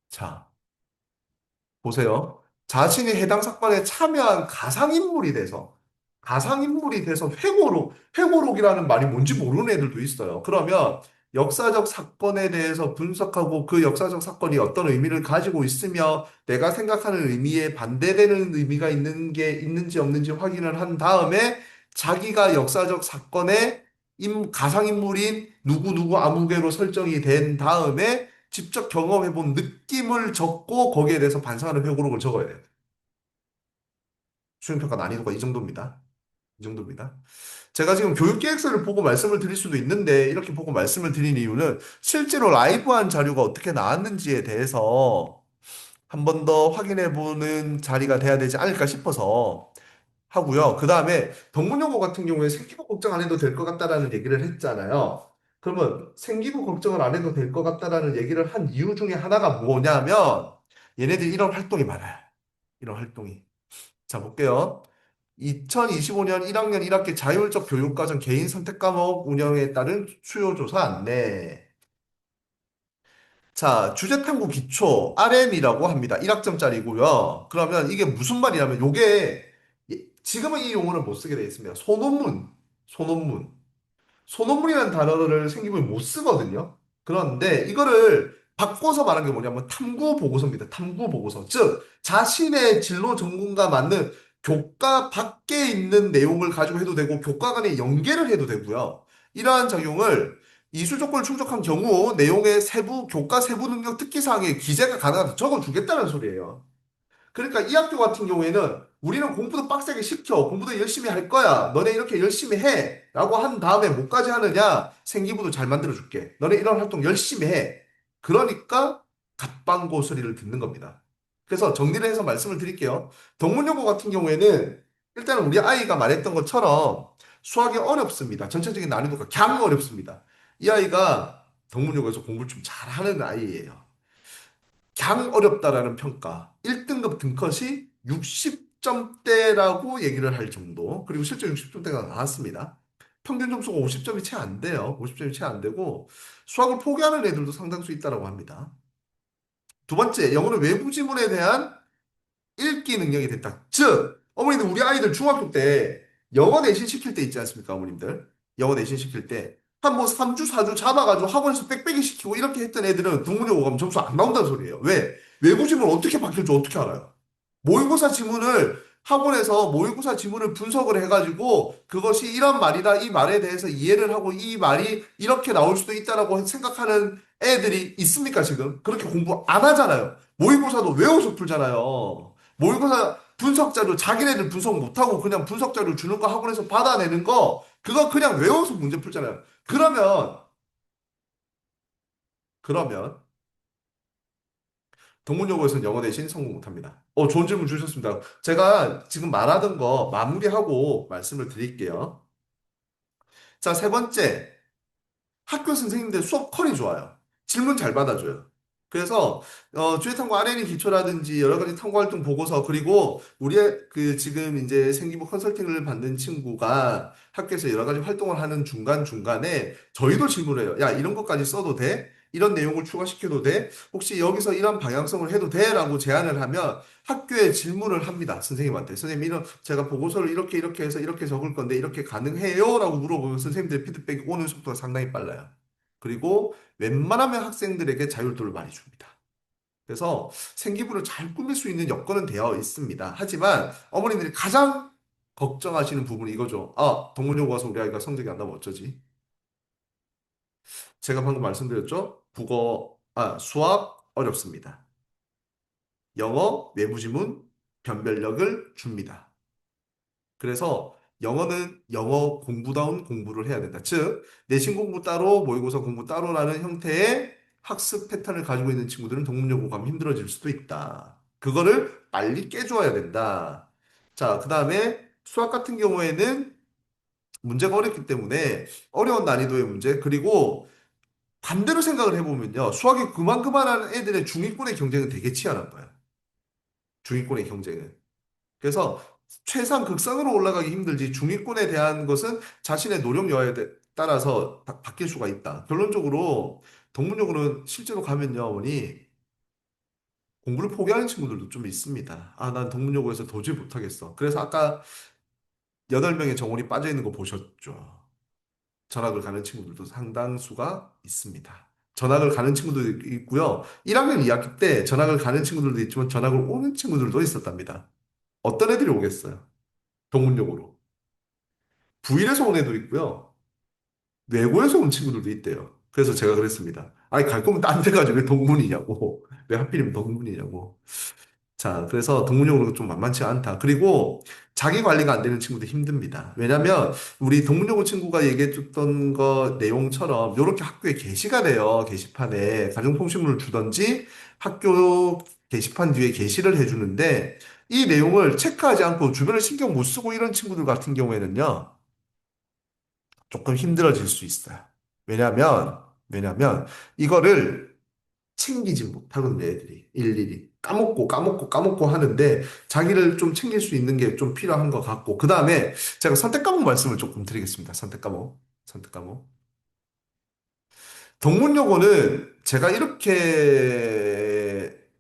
자. 보세요. 자신이 해당 사건에 참여한 가상인물이 돼서 회고록이라는 말이 뭔지 모르는 애들도 있어요. 그러면 역사적 사건에 대해서 분석하고 그 역사적 사건이 어떤 의미를 가지고 있으며 내가 생각하는 의미에 반대되는 의미가 있는 게 있는지 없는지 확인을 한 다음에 자기가 역사적 사건의 가상인물인 누구누구 아무개로 설정이 된 다음에 직접 경험해본 느낌을 적고 거기에 대해서 반성하는 회고록을 적어야 돼요. 수행평가 난이도가 이 정도입니다. 이 정도입니다. 제가 지금 교육계획서를 보고 말씀을 드릴 수도 있는데 이렇게 보고 말씀을 드린 이유는 실제로 라이브한 자료가 어떻게 나왔는지에 대해서 한 번 더 확인해 보는 자리가 돼야 되지 않을까 싶어서 하고요. 그 다음에 동문여고 같은 경우에 생기부 걱정 안 해도 될 것 같다라는 얘기를 했잖아요. 그러면 생기부 걱정을 안 해도 될 것 같다라는 얘기를 한 이유 중에 하나가 뭐냐면 얘네들이 이런 활동이 많아요. 이런 활동이. 자, 볼게요. 2025년 1학년 1학기 자율적 교육과정 개인 선택 과목 운영에 따른 수요조사 안내. 자, 주제탐구 기초 RM이라고 합니다. 1학점짜리고요. 그러면 이게 무슨 말이냐면 요게 지금은 이 용어를 못 쓰게 돼 있습니다. 소논문. 소논문이라는 단어를 생기부에 못 쓰거든요. 그런데 이거를 바꿔서 말하는 게 뭐냐면 탐구 보고서입니다. 탐구 보고서. 즉, 자신의 진로 전공과 맞는 교과 밖에 있는 내용을 가지고 해도 되고 교과 간에 연계를 해도 되고요. 이러한 작용을 이수 조건을 충족한 경우 내용의 교과 세부 능력 특기사항에 기재가 가능하다 적어주겠다는 소리예요. 그러니까 이 학교 같은 경우에는 우리는 공부도 빡세게 시켜. 공부도 열심히 할 거야. 너네 이렇게 열심히 해. 라고 한 다음에 뭐까지 하느냐? 생기부도 잘 만들어 줄게. 너네 이런 활동 열심히 해. 그러니까 갑방고 소리를 듣는 겁니다. 그래서 정리를 해서 말씀을 드릴게요. 동문여고 같은 경우에는 일단은 우리 아이가 말했던 것처럼 수학이 어렵습니다. 전체적인 난이도가 강 어렵습니다. 이 아이가 동문여고에서 공부를 좀 잘하는 아이예요. 강 어렵다라는 평가. 1등급 등컷이 60점대라고 얘기를 할 정도. 그리고 실제 60점대가 나왔습니다. 평균 점수가 50점이 채 안 돼요. 50점이 채 안 되고 수학을 포기하는 애들도 상당수 있다라고 합니다. 두 번째, 영어는 외부 지문에 대한 읽기 능력이 됐다. 즉, 어머니들 우리 아이들 중학교 때 영어 내신 시킬 때 있지 않습니까, 어머님들? 영어 내신 시킬 때. 한 뭐 3주, 4주 잡아가지고 학원에서 빽빽이 시키고 이렇게 했던 애들은 동문여고 가면 점수 안 나온다는 소리예요. 왜? 외부 지문 어떻게 바뀔 줄 어떻게 알아요? 모의고사 지문을 학원에서 모의고사 지문을 분석을 해가지고 그것이 이런 말이다 이 말에 대해서 이해를 하고 이 말이 이렇게 나올 수도 있다라고 생각하는 애들이 있습니까 지금? 그렇게 공부 안 하잖아요. 모의고사도 외워서 풀잖아요. 모의고사 분석 자료 자기네들 분석 못하고 그냥 분석 자료 주는 거 학원에서 받아내는 거 그거 그냥 외워서 문제 풀잖아요. 그러면 동문여고에서는 영어 대신 성공 못합니다. 좋은 질문 주셨습니다. 제가 지금 말하던 거 마무리하고 말씀을 드릴게요. 자, 세 번째. 학교 선생님들 수업 퀄이 좋아요. 질문 잘 받아줘요. 그래서 주요 탐구 RNA 기초라든지 여러 가지 탐구 활동 보고서 그리고 우리의 그 지금 이제 생기부 컨설팅을 받는 친구가 학교에서 여러 가지 활동을 하는 중간중간에 저희도 질문을 해요. 야, 이런 것까지 써도 돼? 이런 내용을 추가시켜도 돼? 혹시 여기서 이런 방향성을 해도 돼? 라고 제안을 하면 학교에 질문을 합니다. 선생님한테. 선생님, 이런, 제가 보고서를 이렇게 해서 이렇게 적을 건데 이렇게 가능해요? 라고 물어보면 선생님들 피드백이 오는 속도가 상당히 빨라요. 그리고 웬만하면 학생들에게 자율도를 많이 줍니다. 그래서 생기부를 잘 꾸밀 수 있는 여건은 되어 있습니다. 하지만 어머니들이 가장 걱정하시는 부분이 이거죠. 아, 동문여고 와서 우리 아이가 성적이 안 나면 어쩌지? 제가 방금 말씀드렸죠? 수학 어렵습니다. 영어 외부 지문 변별력을 줍니다. 그래서 영어는 영어 공부다운 공부를 해야 된다. 즉, 내신 공부 따로, 모의고사 공부 따로라는 형태의 학습 패턴을 가지고 있는 친구들은 동문여고 가면 힘들어질 수도 있다. 그거를 빨리 깨줘야 된다. 자, 그 다음에 수학 같은 경우에는 문제가 어렵기 때문에 어려운 난이도의 문제, 그리고 반대로 생각을 해보면요. 수학이 그만한 애들의 중위권의 경쟁은 되게 치열한 거예요. 중위권의 경쟁은. 그래서 최상 극상으로 올라가기 힘들지 중위권에 대한 것은 자신의 노력 여하에 따라서 바뀔 수가 있다. 결론적으로 동문여고는 실제로 가면요, 어머니 공부를 포기하는 친구들도 좀 있습니다. 아, 난 동문여고에서 도저히 못하겠어. 그래서 아까 8명의 정원이 빠져 있는 거 보셨죠? 전학을 가는 친구들도 상당수가 있습니다. 전학을 가는 친구들도 있고요. 1학년 2학기 때 전학을 가는 친구들도 있지만 전학을 오는 친구들도 있었답니다. 어떤 애들이 오겠어요? 동문여고로. 부일에서 온 애도 있고요. 외고에서 온 친구들도 있대요. 그래서 제가 그랬습니다. 아니, 갈 거면 딴 데 가지 왜 동문이냐고. 왜 하필이면 동문이냐고. 자, 그래서 동문여고는 좀 만만치 않다. 그리고 자기 관리가 안 되는 친구도 힘듭니다. 왜냐면 우리 동문여고 친구가 얘기해줬던 거 내용처럼 이렇게 학교에 게시가 돼요. 게시판에 가정통신문을 주던지 학교 게시판 뒤에 게시를 해주는데 이 내용을 체크하지 않고 주변을 신경 못 쓰고 이런 친구들 같은 경우에는요. 조금 힘들어질 수 있어요. 왜냐면 이거를 챙기지 못하거든요, 애들이. 일일이. 까먹고 하는데 자기를 좀 챙길 수 있는 게 좀 필요한 것 같고. 그 다음에 제가 선택 과목 말씀을 조금 드리겠습니다. 선택 과목. 선택 과목. 동문여고는 제가 이렇게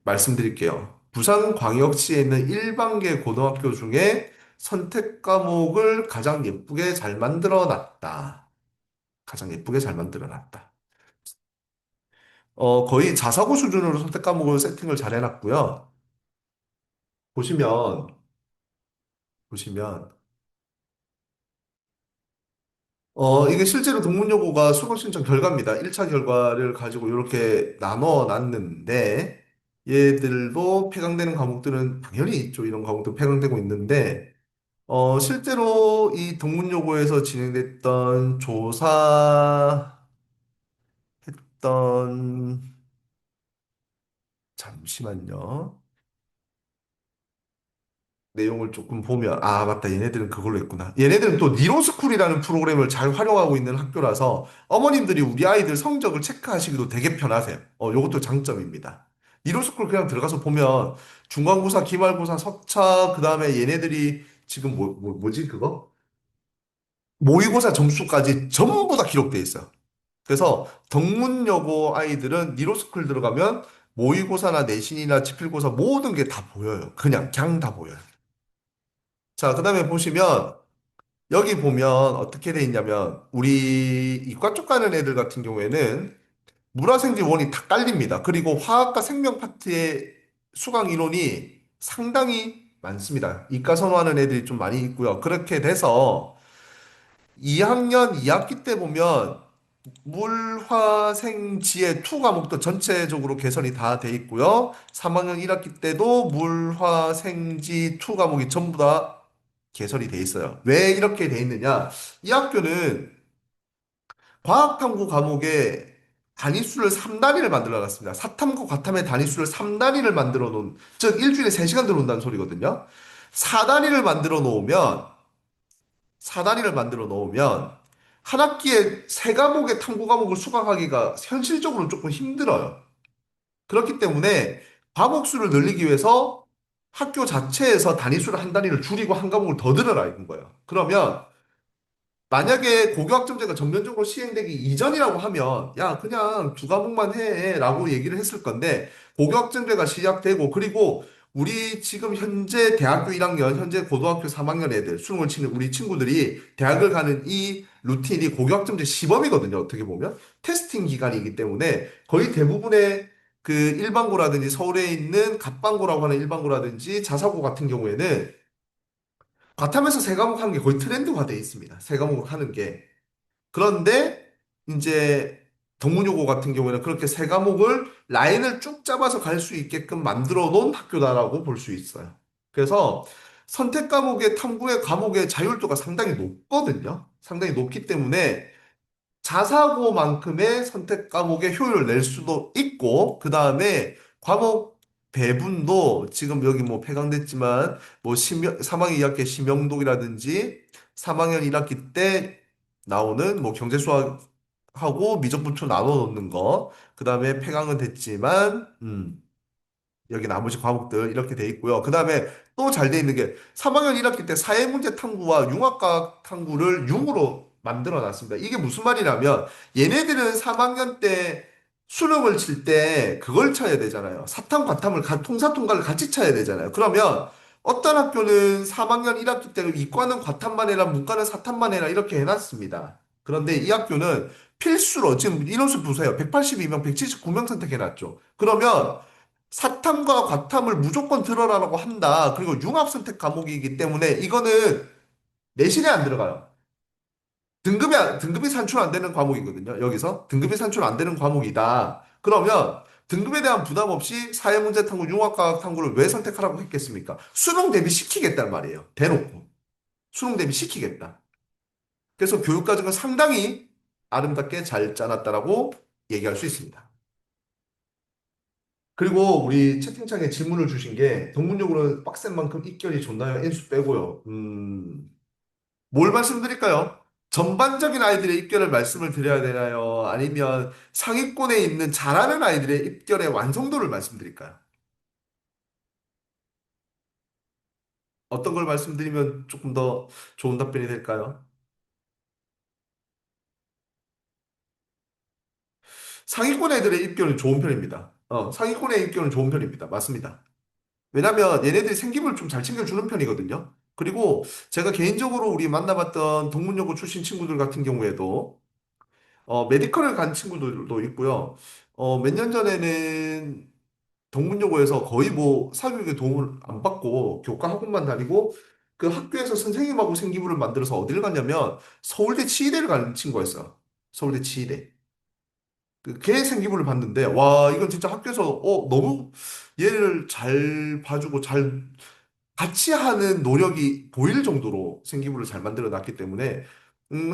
말씀드릴게요. 부산광역시에 있는 일반계 고등학교 중에 선택 과목을 가장 예쁘게 잘 만들어 놨다. 가장 예쁘게 잘 만들어 놨다. 거의 자사고 수준으로 선택 과목을 세팅을 잘 해놨고요. 보시면, 보시면, 이게 실제로 동문여고가 수강 신청 결과입니다. 1차 결과를 가지고 이렇게 나눠 놨는데, 얘들도 폐강되는 과목들은 당연히 있죠. 이런 과목도 폐강되고 있는데, 실제로 이 동문여고에서 진행됐던 잠시만요. 내용을 조금 보면, 아, 맞다. 얘네들은 그걸로 했구나. 얘네들은 또 니로스쿨이라는 프로그램을 잘 활용하고 있는 학교라서 어머님들이 우리 아이들 성적을 체크하시기도 되게 편하세요. 요것도 장점입니다. 니로스쿨 그냥 들어가서 보면 중간고사, 기말고사, 석차, 그 다음에 얘네들이 지금 뭐지, 그거? 모의고사 점수까지 전부 다 기록돼 있어요. 그래서 덕문여고 아이들은 니로스쿨 들어가면 모의고사나 내신이나 지필고사 모든 게 다 보여요. 그냥 다 보여요. 자, 그다음에 보시면 여기 보면 어떻게 돼 있냐면 우리 이과 쪽 가는 애들 같은 경우에는 물화생지 원이 다 깔립니다. 그리고 화학과 생명 파트의 수강 인원이 상당히 많습니다. 이과 선호하는 애들이 좀 많이 있고요. 그렇게 돼서 2학년 2학기 때 보면 물화생지의 투 과목도 전체적으로 개설이 다 돼 있고요. 3학년 1학기 때도 물화생지 투 과목이 전부 다 개설이 돼 있어요. 왜 이렇게 돼 있느냐? 이 학교는 과학탐구 과목에 단위수를 3단위를 만들어 놨습니다. 사탐과 과탐의 단위수를 3단위를 만들어 놓은, 즉 일주일에 3시간 들어온다는 소리거든요. 4단위를 만들어 놓으면 4단위를 만들어 놓으면 한 학기에 세 과목의 탐구 과목을 수강하기가 현실적으로 조금 힘들어요. 그렇기 때문에 과목 수를 늘리기 위해서 학교 자체에서 단위수를 한 단위를 줄이고 한 과목을 더 늘어라 이건 거예요. 그러면 만약에 고교학점제가 전면적으로 시행되기 이전이라고 하면 야 그냥 두 과목만 해라고 얘기를 했을 건데 고교학점제가 시작되고 그리고 우리 지금 현재 대학교 1학년 현재 고등학교 3학년 애들 수능을 치는 우리 친구들이 대학을 가는 이 루틴이 고교학점제 시범이거든요 어떻게 보면 테스팅 기간이기 때문에 거의 대부분의 그 일반고라든지 서울에 있는 갑방고라고 하는 일반고라든지 자사고 같은 경우에는 과탐에서 세 과목 하는 게 거의 트렌드화 돼 있습니다. 세 과목 하는 게. 그런데 이제 동문여고 같은 경우에는 그렇게 세 과목을 라인을 쭉 잡아서 갈 수 있게끔 만들어 놓은 학교다라고 볼 수 있어요. 그래서 선택 과목의 탐구의 과목의 자율도가 상당히 높거든요. 상당히 높기 때문에 자사고만큼의 선택 과목의 효율을 낼 수도 있고, 그 다음에 과목 배분도 지금 여기 뭐 폐강됐지만, 뭐 3학년 2학기 심영독이라든지 3학년 1학기 때 나오는 뭐 경제수학하고 미적분투 나눠 놓는 거, 그 다음에 폐강은 됐지만, 여기 나머지 과목들 이렇게 돼 있고요. 그 다음에 또 잘 돼 있는 게 3학년 1학기 때 사회문제 탐구와 융합과학 탐구를 융으로 만들어 놨습니다. 이게 무슨 말이냐면 얘네들은 3학년 때 수능을 칠 때 그걸 쳐야 되잖아요. 사탐, 과탐을, 통사, 통과를 같이 쳐야 되잖아요. 그러면 어떤 학교는 3학년 1학기 때 이과는 과탐만 해라, 문과는 사탐만 해라 이렇게 해놨습니다. 그런데 이 학교는 필수로 지금 인원수 보세요. 182명, 179명 선택해놨죠. 그러면 사탐과 과탐을 무조건 들어라라고 한다. 그리고 융합 선택 과목이기 때문에 이거는 내신에 안 들어가요. 등급이 산출 안 되는 과목이거든요. 여기서 등급이 산출 안 되는 과목이다. 그러면 등급에 대한 부담 없이 사회문제 탐구, 융합과학 탐구를 왜 선택하라고 했겠습니까? 수능 대비 시키겠다는 말이에요. 대놓고. 수능 대비 시키겠다. 그래서 교육 과정을 상당히 아름답게 잘 짜놨다라고 얘기할 수 있습니다. 그리고 우리 채팅창에 질문을 주신 게 동문여고는 빡센 만큼 입결이 좋나요? 인수 빼고요. 뭘 말씀드릴까요? 전반적인 아이들의 입결을 말씀을 드려야 되나요? 아니면 상위권에 있는 잘하는 아이들의 입결의 완성도를 말씀드릴까요? 어떤 걸 말씀드리면 조금 더 좋은 답변이 될까요? 상위권 애들의 입결은 좋은 편입니다. 상위권의 입결은 좋은 편입니다. 맞습니다. 왜냐면 얘네들이 생기부를 좀 잘 챙겨주는 편이거든요. 그리고 제가 개인적으로 우리 만나봤던 동문여고 출신 친구들 같은 경우에도 메디컬을 간 친구들도 있고요. 몇 년 전에는 동문여고에서 거의 뭐 사교육에 도움을 안 받고 교과 학원만 다니고 그 학교에서 선생님하고 생기부를 만들어서 어디를 갔냐면 서울대 치의대를 가는 친구가 있어요. 서울대 치의대. 걔 생기부를 봤는데 와 이건 진짜 학교에서 너무 얘를 잘 봐주고 잘 같이 하는 노력이 보일 정도로 생기부를 잘 만들어 놨기 때문에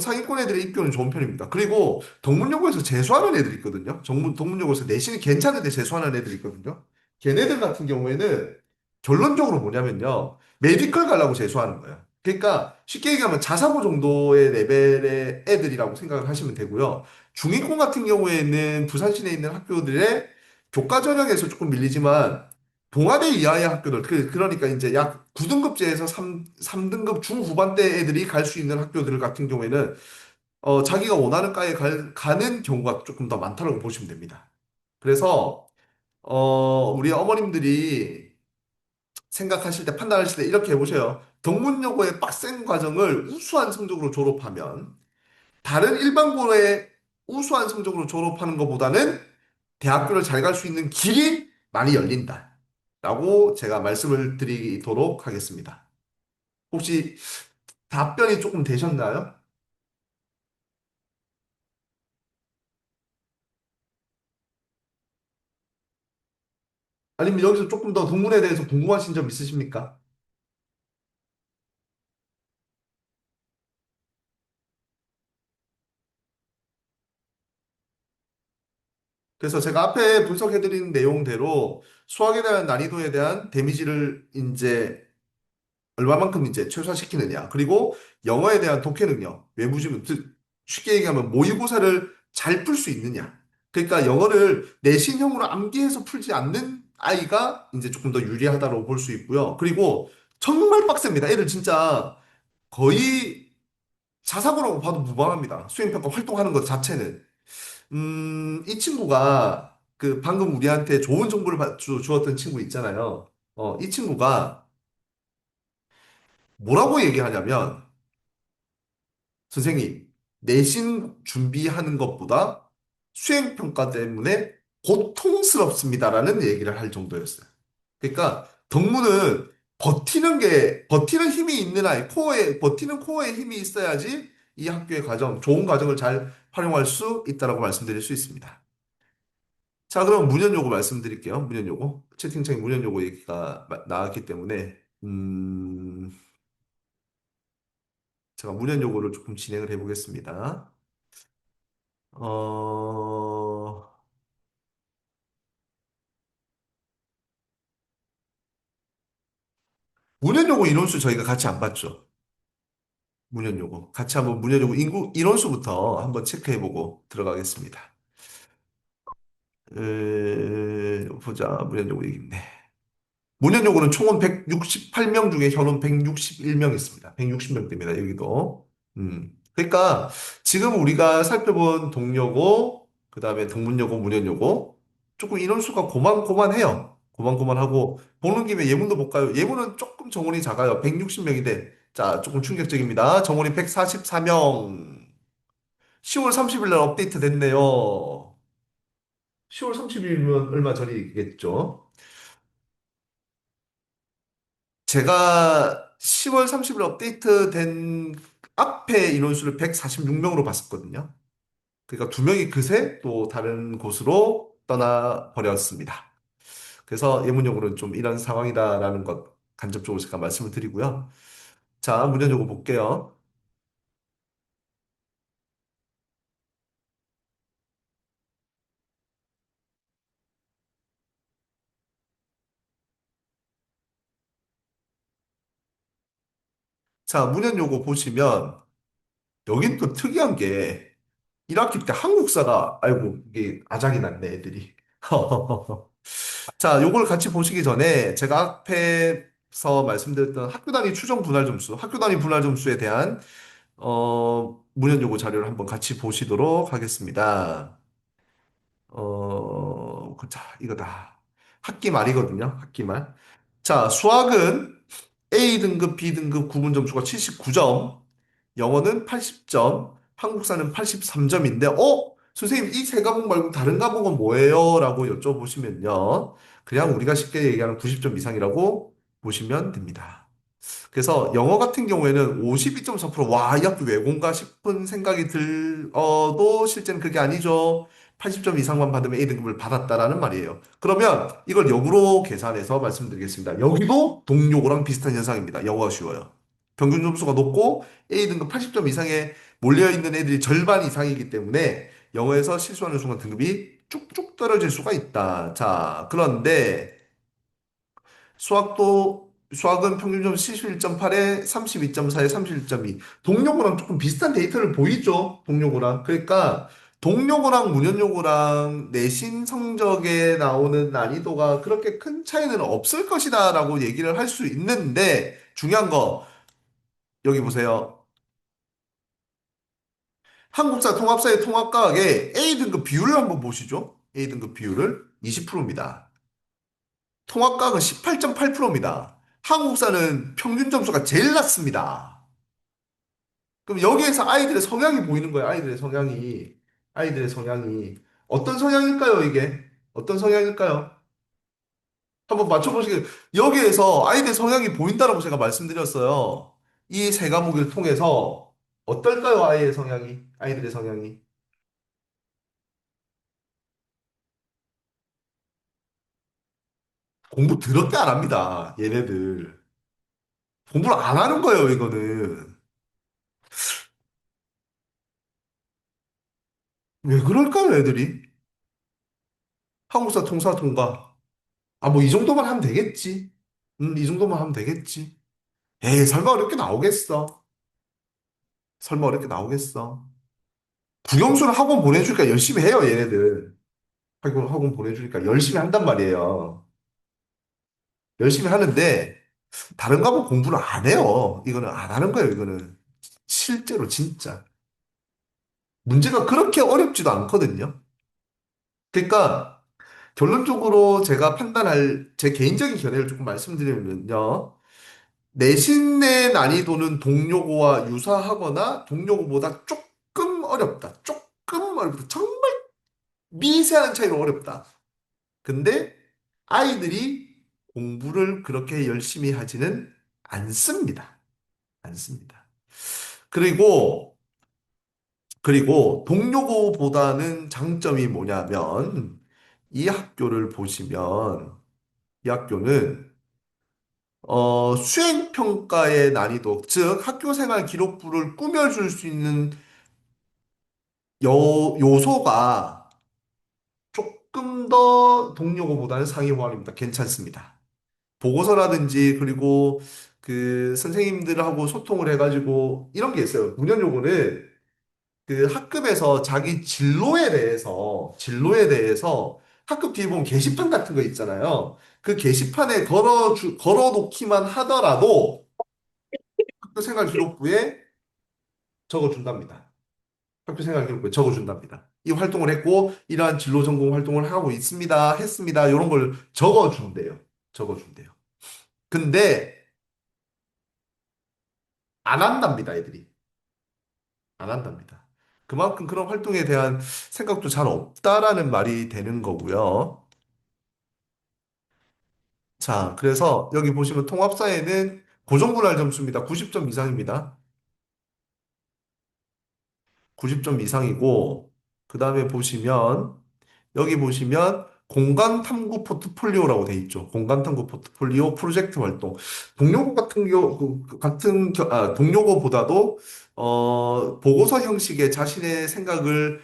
상위권 애들의 입교는 좋은 편입니다. 그리고 동문여고에서 재수하는 애들이 있거든요. 동문여고에서 내신이 괜찮은데 재수하는 애들이 있거든요. 걔네들 같은 경우에는 결론적으로 뭐냐면요. 메디컬 가려고 재수하는 거예요. 그러니까 쉽게 얘기하면 자사고 정도의 레벨의 애들이라고 생각을 하시면 되고요. 중위권 같은 경우에는 부산 시내에 있는 학교들의 교과 전형에서 조금 밀리지만 동아대 이하의 학교들, 그러니까 이제 약 9등급제에서 3등급 중후반대 애들이 갈 수 있는 학교들 같은 경우에는 자기가 원하는 과에 가는 경우가 조금 더 많다고 보시면 됩니다. 그래서 우리 어머님들이 생각하실 때, 판단하실 때 이렇게 해보세요. 동문여고의 빡센 과정을 우수한 성적으로 졸업하면 다른 일반고의 우수한 성적으로 졸업하는 것보다는 대학교를 잘 갈 수 있는 길이 많이 열린다. 라고 제가 말씀을 드리도록 하겠습니다. 혹시 답변이 조금 되셨나요? 아니면 여기서 조금 더 동문에 대해서 궁금하신 점 있으십니까? 그래서 제가 앞에 분석해드린 내용대로 수학에 대한 난이도에 대한 데미지를 이제 얼마만큼 이제 최소화시키느냐. 그리고 영어에 대한 독해 능력, 외부 지문, 즉 쉽게 얘기하면 모의고사를 잘 풀 수 있느냐. 그러니까 영어를 내신형으로 암기해서 풀지 않는 아이가 이제 조금 더 유리하다고 볼 수 있고요. 그리고 정말 빡셉니다. 애들 진짜 거의 자사고라고 봐도 무방합니다. 수행평가 활동하는 것 자체는. 이 친구가 그 방금 우리한테 좋은 정보를 주었던 친구 있잖아요. 이 친구가 뭐라고 얘기하냐면, 선생님, 내신 준비하는 것보다 수행평가 때문에 고통스럽습니다라는 얘기를 할 정도였어요. 그러니까 덕무는 버티는 힘이 있는 아이, 버티는 코어에 힘이 있어야지 이 학교의 과정, 좋은 과정을 잘 활용할 수 있다라고 말씀드릴 수 있습니다. 자, 그럼 문연요고 말씀드릴게요. 문연요고. 채팅창에 문연요고 얘기가 나왔기 때문에, 제가 문연요고를 조금 진행을 해보겠습니다. 어, 문연요고 인원수 저희가 같이 안 봤죠. 문연요고. 같이 한번 문연요고 인원수부터 한번 체크해보고 들어가겠습니다. 보자. 문연요고 얘기인데. 문연요고는 총은 168명 중에 현원 161명 있습니다. 160명대입니다. 여기도. 그러니까 지금 우리가 살펴본 동요고, 그 다음에 동문여고, 문연여고 조금 인원수가 고만고만해요. 고만고만하고 보는 김에 예문도 볼까요? 예문은 조금 정원이 작아요. 160명인데 자, 조금 충격적입니다. 정원이 144명. 10월 30일 날 업데이트 됐네요. 10월 30일이면 얼마 전이겠죠? 제가 10월 30일 업데이트 된 앞에 인원수를 146명으로 봤었거든요. 그러니까 두 명이 그새 또 다른 곳으로 떠나 버렸습니다. 그래서 예문용으로는 좀 이런 상황이다라는 것 간접적으로 잠깐 말씀을 드리고요. 자, 문제적으로 볼게요. 자, 문현 요거 보시면 여긴 또 특이한 게 1학기 때 한국사가 아이고 이게 아작이 났네 애들이. 자, 요걸 같이 보시기 전에 제가 앞에서 말씀드렸던 학교 단위 추정 분할 점수, 학교 단위 분할 점수에 대한 문현 요구 자료를 한번 같이 보시도록 하겠습니다. 자, 이거다. 학기 말이거든요. 학기 말. 자, 수학은 A등급, B등급 구분 점수가 79점, 영어는 80점, 한국사는 83점인데, 선생님, 이 세 과목 말고 다른 과목은 뭐예요? 라고 여쭤보시면요. 그냥 우리가 쉽게 얘기하는 90점 이상이라고 보시면 됩니다. 그래서 영어 같은 경우에는 52.4%, 와, 이 학교 외고인가 싶은 생각이 들어도 실제는 그게 아니죠. 80점 이상만 받으면 A등급을 받았다라는 말이에요. 그러면 이걸 역으로 계산해서 말씀드리겠습니다. 여기도 동요고랑 비슷한 현상입니다. 영어가 쉬워요. 평균 점수가 높고 A등급 80점 이상에 몰려있는 애들이 절반 이상이기 때문에 영어에서 실수하는 순간 등급이 쭉쭉 떨어질 수가 있다. 자, 그런데 수학은 평균 점수 71.8에 32.4에 31.2. 동료고랑 조금 비슷한 데이터를 보이죠? 동료고랑. 그러니까 동료고랑 문현요고랑 내신 성적에 나오는 난이도가 그렇게 큰 차이는 없을 것이다라고 얘기를 할 수 있는데 중요한 거 여기 보세요. 한국사 통합사의 통합과학의 A등급 비율을 한번 보시죠. A등급 비율을 20%입니다. 통합과학은 18.8%입니다. 한국사는 평균 점수가 제일 낮습니다. 그럼 여기에서 아이들의 성향이 보이는 거예요. 아이들의 성향이. 아이들의 성향이. 어떤 성향일까요, 이게? 어떤 성향일까요? 한번 맞춰보시길. 여기에서 아이들 성향이 보인다라고 제가 말씀드렸어요. 이 세 과목을 통해서 어떨까요, 아이의 성향이? 아이들의 성향이. 공부 더럽게 안 합니다, 얘네들. 공부를 안 하는 거예요, 이거는. 왜 그럴까요, 애들이? 한국사, 통사, 통과. 아, 뭐 이 정도만 하면 되겠지. 이 정도만 하면 되겠지. 에이, 설마 어렵게 나오겠어. 설마 어렵게 나오겠어. 국영수는 학원 보내주니까 열심히 해요, 얘네들. 학원 보내주니까 열심히 한단 말이에요. 열심히 하는데, 다른 과목 공부를 안 해요. 이거는 안 하는 거예요, 이거는. 실제로, 진짜. 문제가 그렇게 어렵지도 않거든요. 그러니까, 결론적으로 제가 판단할 제 개인적인 견해를 조금 말씀드리면요. 내신의 난이도는 동료고와 유사하거나 동료고보다 조금 어렵다. 조금 어렵다. 정말 미세한 차이로 어렵다. 근데 아이들이 공부를 그렇게 열심히 하지는 않습니다. 않습니다. 그리고, 그리고 동료고보다는 장점이 뭐냐면 이 학교를 보시면 이 학교는 수행평가의 난이도, 즉 학교생활 기록부를 꾸며줄 수 있는 요소가 조금 더 동료고보다는 상위 호환입니다. 괜찮습니다. 보고서라든지 그리고 그 선생님들하고 소통을 해가지고 이런 게 있어요. 문헌요고는 그 학급에서 자기 진로에 대해서 학급 뒤에 보면 게시판 같은 거 있잖아요. 그 게시판에 걸어놓기만 하더라도 학교생활 기록부에 적어준답니다. 학교생활 기록부에 적어준답니다. 이 활동을 했고 이러한 진로 전공 활동을 하고 있습니다. 했습니다. 이런 걸 적어준대요. 적어준대요. 근데 안 한답니다, 애들이. 안 한답니다. 그만큼 그런 활동에 대한 생각도 잘 없다라는 말이 되는 거고요. 자, 그래서 여기 보시면 통합사회는 고정분할 점수입니다. 90점 이상입니다. 90점 이상이고, 그 다음에 보시면, 여기 보시면 공간 탐구 포트폴리오라고 돼 있죠. 공간 탐구 포트폴리오 프로젝트 활동. 동료고 같은 동료고보다도 보고서 형식의 자신의 생각을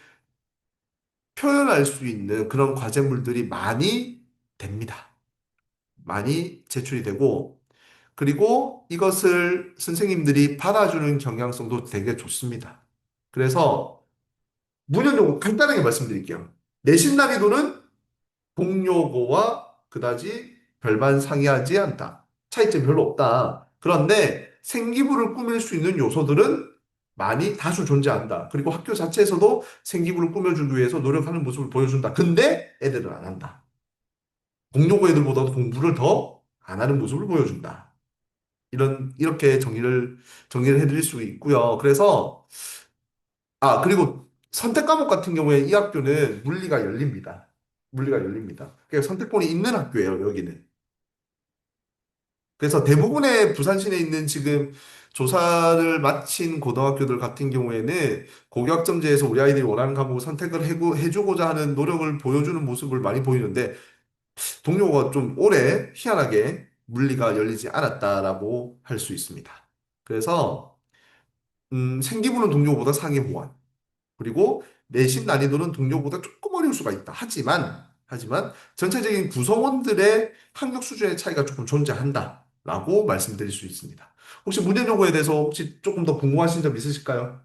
표현할 수 있는 그런 과제물들이 많이 됩니다. 많이 제출이 되고, 그리고 이것을 선생님들이 받아주는 경향성도 되게 좋습니다. 그래서 문헌용어 간단하게 말씀드릴게요. 내신 난이도는 동료고와 그다지 별반 상이하지 않다. 차이점이 별로 없다. 그런데 생기부를 꾸밀 수 있는 요소들은 많이 다수 존재한다. 그리고 학교 자체에서도 생기부를 꾸며주기 위해서 노력하는 모습을 보여준다. 근데 애들은 안 한다. 동료고 애들보다도 공부를 더 안 하는 모습을 보여준다. 이렇게 정리를 해드릴 수 있고요. 그래서, 그리고 선택 과목 같은 경우에 이 학교는 물리가 열립니다. 물리가 열립니다. 그러니까 선택권이 있는 학교예요, 여기는. 그래서 대부분의 부산 시내에 있는 지금 조사를 마친 고등학교들 같은 경우에는 고교학점제에서 우리 아이들이 원하는 과목을 선택을 해주고자 하는 노력을 보여주는 모습을 많이 보이는데 동료가 좀 오래 희한하게 물리가 열리지 않았다라고 할 수 있습니다. 그래서 생기부는 동료보다 상위 호환. 그리고 내신 난이도는 동료보다 조금 어려울 수가 있다. 하지만 전체적인 구성원들의 학력 수준의 차이가 조금 존재한다라고 말씀드릴 수 있습니다. 혹시 문제 요구에 대해서 혹시 조금 더 궁금하신 점 있으실까요?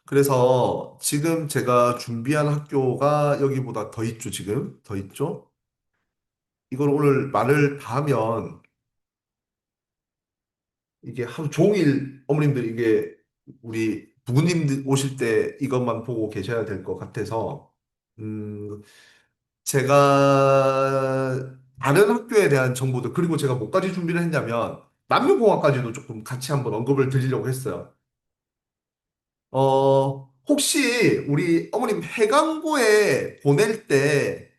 그래서 지금 제가 준비한 학교가 여기보다 더 있죠, 지금. 더 있죠? 이걸 오늘 말을 다 하면 이게 하루 종일 어머님들 이게 우리 부모님 오실 때 이것만 보고 계셔야 될 것 같아서, 음, 제가 다른 학교에 대한 정보도, 그리고 제가 뭐까지 준비를 했냐면, 남녀공학까지도 조금 같이 한번 언급을 드리려고 했어요. 혹시 우리 어머님 해강고에 보낼 때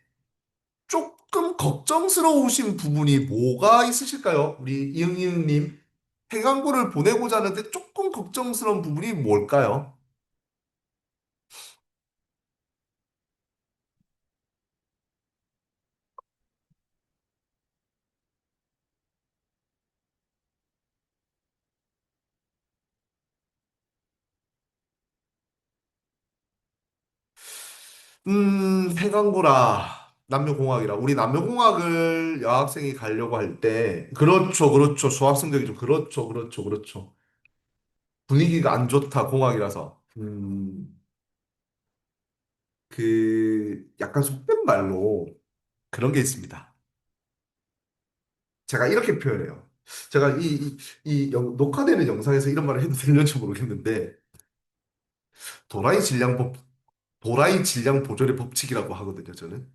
조금 걱정스러우신 부분이 뭐가 있으실까요? 우리 이응이응님, 해강고를 보내고자 하는데 조금 걱정스러운 부분이 뭘까요? 해강고라. 남녀공학이라. 우리 남녀공학을 여학생이 가려고 할 때, 그렇죠, 그렇죠. 수학성적이 좀, 그렇죠, 그렇죠, 그렇죠. 분위기가 안 좋다, 공학이라서. 약간 속된 말로 그런 게 있습니다. 제가 이렇게 표현해요. 제가 녹화되는 영상에서 이런 말을 해도 되는지 모르겠는데, 도라이 질량 법, 도라이 질량 보존의 법칙이라고 하거든요, 저는.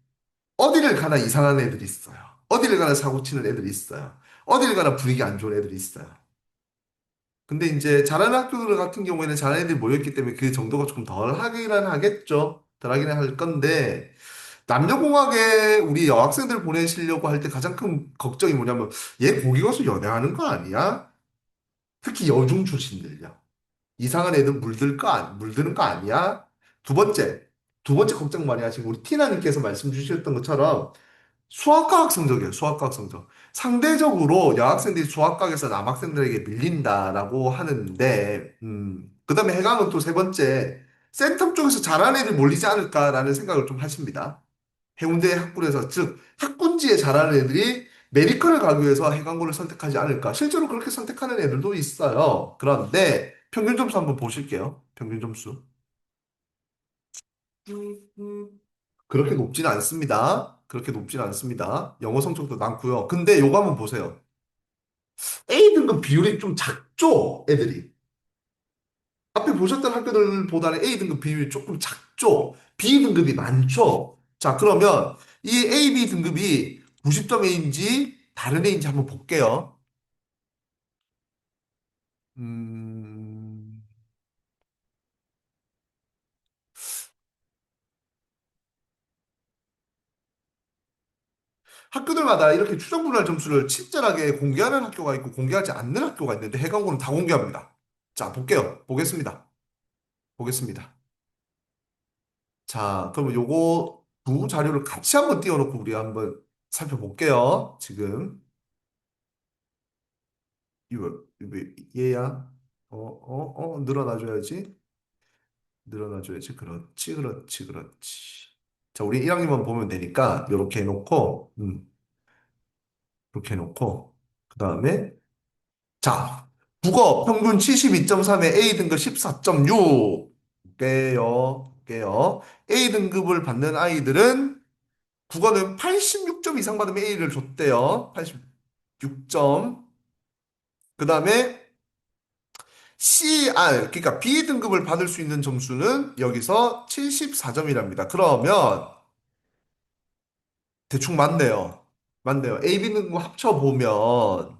어디를 가나 이상한 애들이 있어요. 어디를 가나 사고 치는 애들이 있어요. 어디를 가나 분위기 안 좋은 애들이 있어요. 근데 이제 잘하는 학교들 같은 경우에는 잘하는 애들이 모였기 때문에 그 정도가 조금 덜 하기는 하겠죠. 덜 하기는 할 건데, 남녀공학에 우리 여학생들 보내시려고 할 때 가장 큰 걱정이 뭐냐면, 얘 거기 가서 연애하는 거 아니야? 특히 여중 출신들요. 이상한 애들 물드는 거 아니야? 두 번째, 두 번째 걱정 많이 하시고, 우리 티나님께서 말씀 주셨던 것처럼, 수학과학 성적이에요, 수학과학 성적. 상대적으로 여학생들이 수학과학에서 남학생들에게 밀린다라고 하는데, 그 다음에 해강은 또 세 번째, 센텀 쪽에서 잘하는 애들 몰리지 않을까라는 생각을 좀 하십니다. 해운대 학군에서, 즉, 학군지에 잘하는 애들이 메디컬을 가기 위해서 해강고를 선택하지 않을까. 실제로 그렇게 선택하는 애들도 있어요. 그런데 평균 점수 한번 보실게요. 평균 점수. 그렇게 높진 않습니다. 그렇게 높진 않습니다. 영어 성적도 많고요. 근데 요거 한번 보세요. A 등급 비율이 좀 작죠, 애들이. 앞에 보셨던 학교들보다는 A 등급 비율이 조금 작죠. B 등급이 많죠. 자, 그러면 이 A, B 등급이 90점 A인지 다른 A인지 한번 볼게요. 음, 학교들마다 이렇게 추정 분할 점수를 친절하게 공개하는 학교가 있고 공개하지 않는 학교가 있는데 해강고는 다 공개합니다. 자, 볼게요. 보겠습니다. 보겠습니다. 자, 그러면 요거 두 자료를 같이 한번 띄워놓고 우리 한번 살펴볼게요. 지금 이거 얘야. 늘어나줘야지. 늘어나줘야지. 그렇지, 그렇지, 그렇지. 자, 우리 1학년만 보면 되니까 이렇게 해놓고, 이렇게 해놓고, 그 다음에 자, 국어 평균 72.3에 A 등급 14.6. 깨요. A 등급을 받는 아이들은 국어는 86점 이상 받으면 A를 줬대요. 86점. 그 다음에 그러니까 B 등급을 받을 수 있는 점수는 여기서 74점이랍니다. 그러면 대충 맞네요. 맞네요. A, B 등급 합쳐보면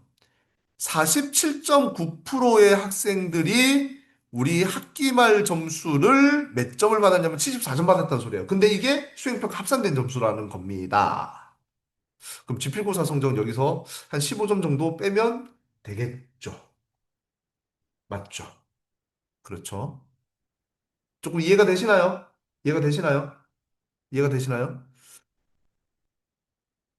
47.9%의 학생들이 우리 학기 말 점수를 몇 점을 받았냐면 74점 받았다는 소리예요. 근데 이게 수행평가 합산된 점수라는 겁니다. 그럼 지필고사 성적은 여기서 한 15점 정도 빼면 되겠죠. 맞죠? 그렇죠. 조금 이해가 되시나요? 이해가 되시나요? 이해가 되시나요?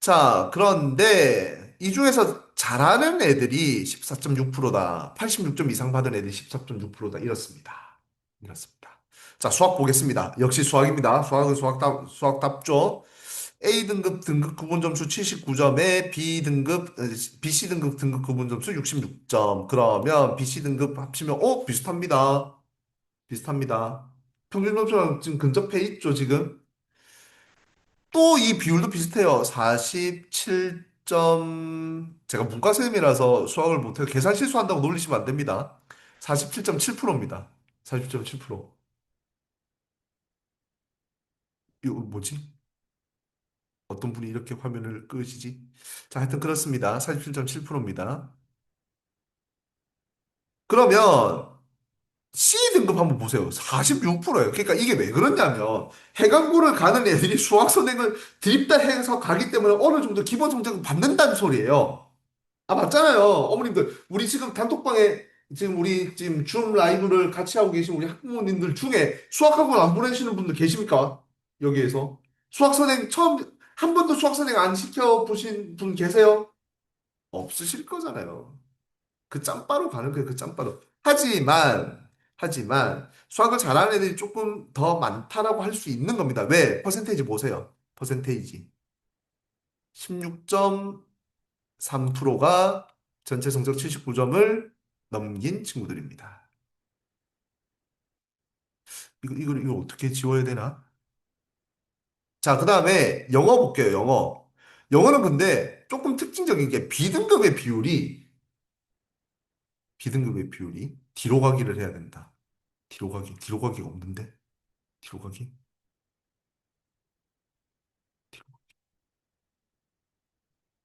자, 그런데 이 중에서 잘하는 애들이 14.6%다. 86점 이상 받은 애들이 14.6%다. 이렇습니다. 이렇습니다. 자, 수학 보겠습니다. 역시 수학입니다. 수학은 수학답죠. A 등급 구분 점수 79점에 BC 등급 구분 점수 66점. 그러면 BC 등급 합치면 비슷합니다. 비슷합니다. 평균 점수랑 지금 근접해 있죠, 지금? 또 이 비율도 비슷해요. 47점, 제가 문과생이라서 수학을 못해요. 계산 실수한다고 놀리시면 안 됩니다. 47.7%입니다. 47.7%. 이거 뭐지? 어떤 분이 이렇게 화면을 끄시지? 자, 하여튼 그렇습니다. 47.7%입니다. 그러면 C등급 한번 보세요. 46%예요. 그러니까 이게 왜 그러냐면 해강고를 가는 애들이 수학선행을 드립다 해서 가기 때문에 어느 정도 기본 성적을 받는다는 소리예요. 아, 맞잖아요. 어머님들, 우리 지금 단톡방에 지금 우리 지금 줌 라이브를 같이 하고 계신 우리 학부모님들 중에 수학학원 안 보내시는 분들 계십니까? 여기에서. 수학선행 처음, 한 번도 수학선행 안 시켜보신 분 계세요? 없으실 거잖아요. 그 짬바로 가는 거예요, 그 짬바로. 하지만, 수학을 잘하는 애들이 조금 더 많다라고 할 수 있는 겁니다. 왜? 퍼센테이지 보세요. 퍼센테이지. 16.3%가 전체 성적 79점을 넘긴 친구들입니다. 이걸 어떻게 지워야 되나? 자, 그 다음에 영어 볼게요, 영어. 영어는 근데 조금 특징적인 게 비등급의 비율이 뒤로 가기를 해야 된다. 뒤로 가기가 없는데? 뒤로 가기? 뒤로,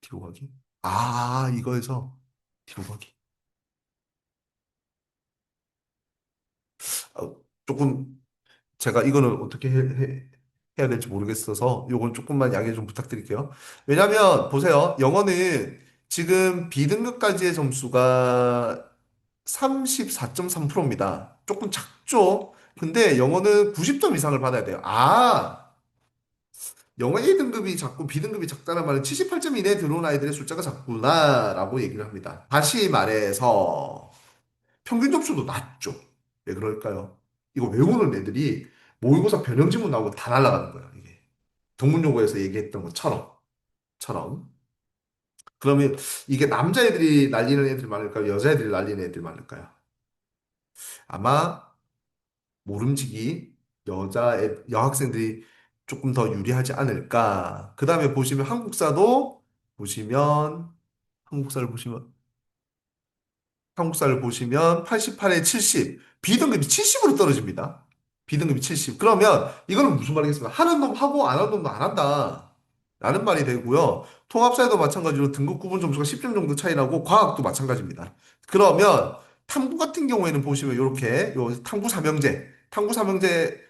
뒤로 가기? 아, 이거에서 뒤로 가기. 조금 제가 이거는 어떻게 해야 될지 모르겠어서 요건 조금만 양해 좀 부탁드릴게요. 왜냐면 보세요. 영어는 지금 B등급까지의 점수가 34.3%입니다. 조금 작죠? 근데 영어는 90점 이상을 받아야 돼요. 아, 영어 A등급이 작고 B등급이 작다는 말은 78점 이내에 들어온 아이들의 숫자가 작구나라고 얘기를 합니다. 다시 말해서 평균 점수도 낮죠. 왜 그럴까요? 이거 외우는 애들이 모의고사 변형지문 나오고 다 날아가는 거예요, 이게. 동문여고에서 얘기했던 것처럼. 그러면 이게 남자애들이 날리는 애들이 많을까요? 여자애들이 날리는 애들이 많을까요? 아마 모름지기 여학생들이 조금 더 유리하지 않을까. 그 다음에 보시면 보시면 한국사를 보시면 한국사를 보시면 88에 70, B등급이 70으로 떨어집니다. B등급이 70. 그러면 이거는 무슨 말이겠습니까? 하는 놈 하고 안 하는 놈도 안 한다. 라는 말이 되고요. 통합사에도 마찬가지로 등급 구분 점수가 10점 정도 차이 나고 과학도 마찬가지입니다. 그러면 탐구 같은 경우에는 보시면 이렇게 탐구 삼형제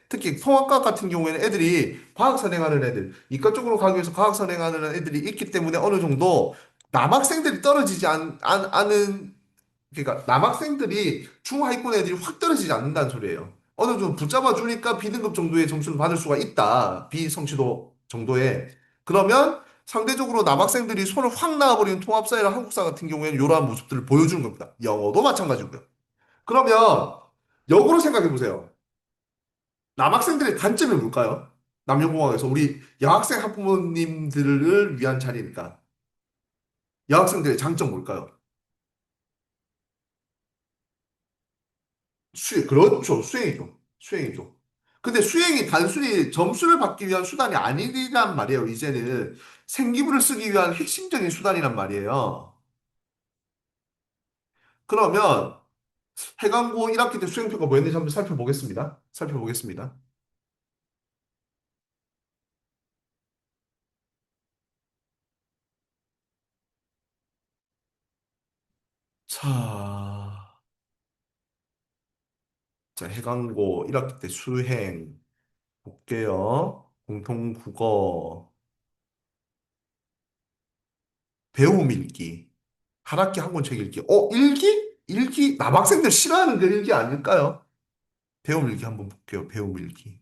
특히 통합과 같은 경우에는 애들이 과학 선행하는 애들, 이과 쪽으로 가기 위해서 과학 선행하는 애들이 있기 때문에 어느 정도 남학생들이 떨어지지 않은 그러니까 남학생들이 중하위권 애들이 확 떨어지지 않는다는 소리예요. 어느 정도 붙잡아 주니까 B등급 정도의 점수를 받을 수가 있다. 비성취도 정도에. 그러면 상대적으로 남학생들이 손을 확 놔버리는 통합사회랑 한국사 같은 경우에는 이러한 모습들을 보여주는 겁니다. 영어도 마찬가지고요. 그러면 역으로 생각해 보세요. 남학생들의 단점이 뭘까요? 남녀공학에서 우리 여학생 학부모님들을 위한 자리니까 여학생들의 장점 뭘까요? 그렇죠. 수행이죠. 근데 수행이 단순히 점수를 받기 위한 수단이 아니란 말이에요. 이제는 생기부를 쓰기 위한 핵심적인 수단이란 말이에요. 그러면 해강고 1학기 때 수행평가 뭐였는지 한번 살펴보겠습니다. 자, 해강고 1학기 때 수행 볼게요. 공통국어, 배움 읽기, 한 학기 한 권 책 읽기. 일기? 일기? 남학생들 싫어하는 그 일기 아닐까요? 배움 일기 한번 볼게요. 배움 일기.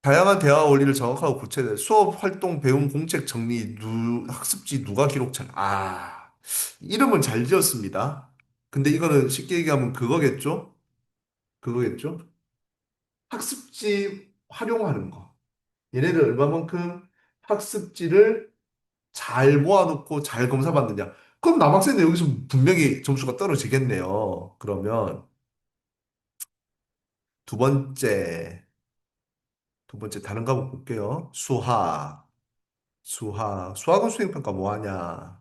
다양한 대화 원리를 정확하고 구체적 수업 활동 배움 공책 정리 학습지 누가 기록잘 이름은 잘 지었습니다. 근데 이거는 쉽게 얘기하면 그거겠죠? 학습지 활용하는 거. 얘네들 얼마만큼 학습지를 잘 모아놓고 잘 검사받느냐. 그럼 남학생들 여기서 분명히 점수가 떨어지겠네요. 그러면 두 번째, 두 번째 다른 거 한번 볼게요. 수학은 수행평가 뭐 하냐?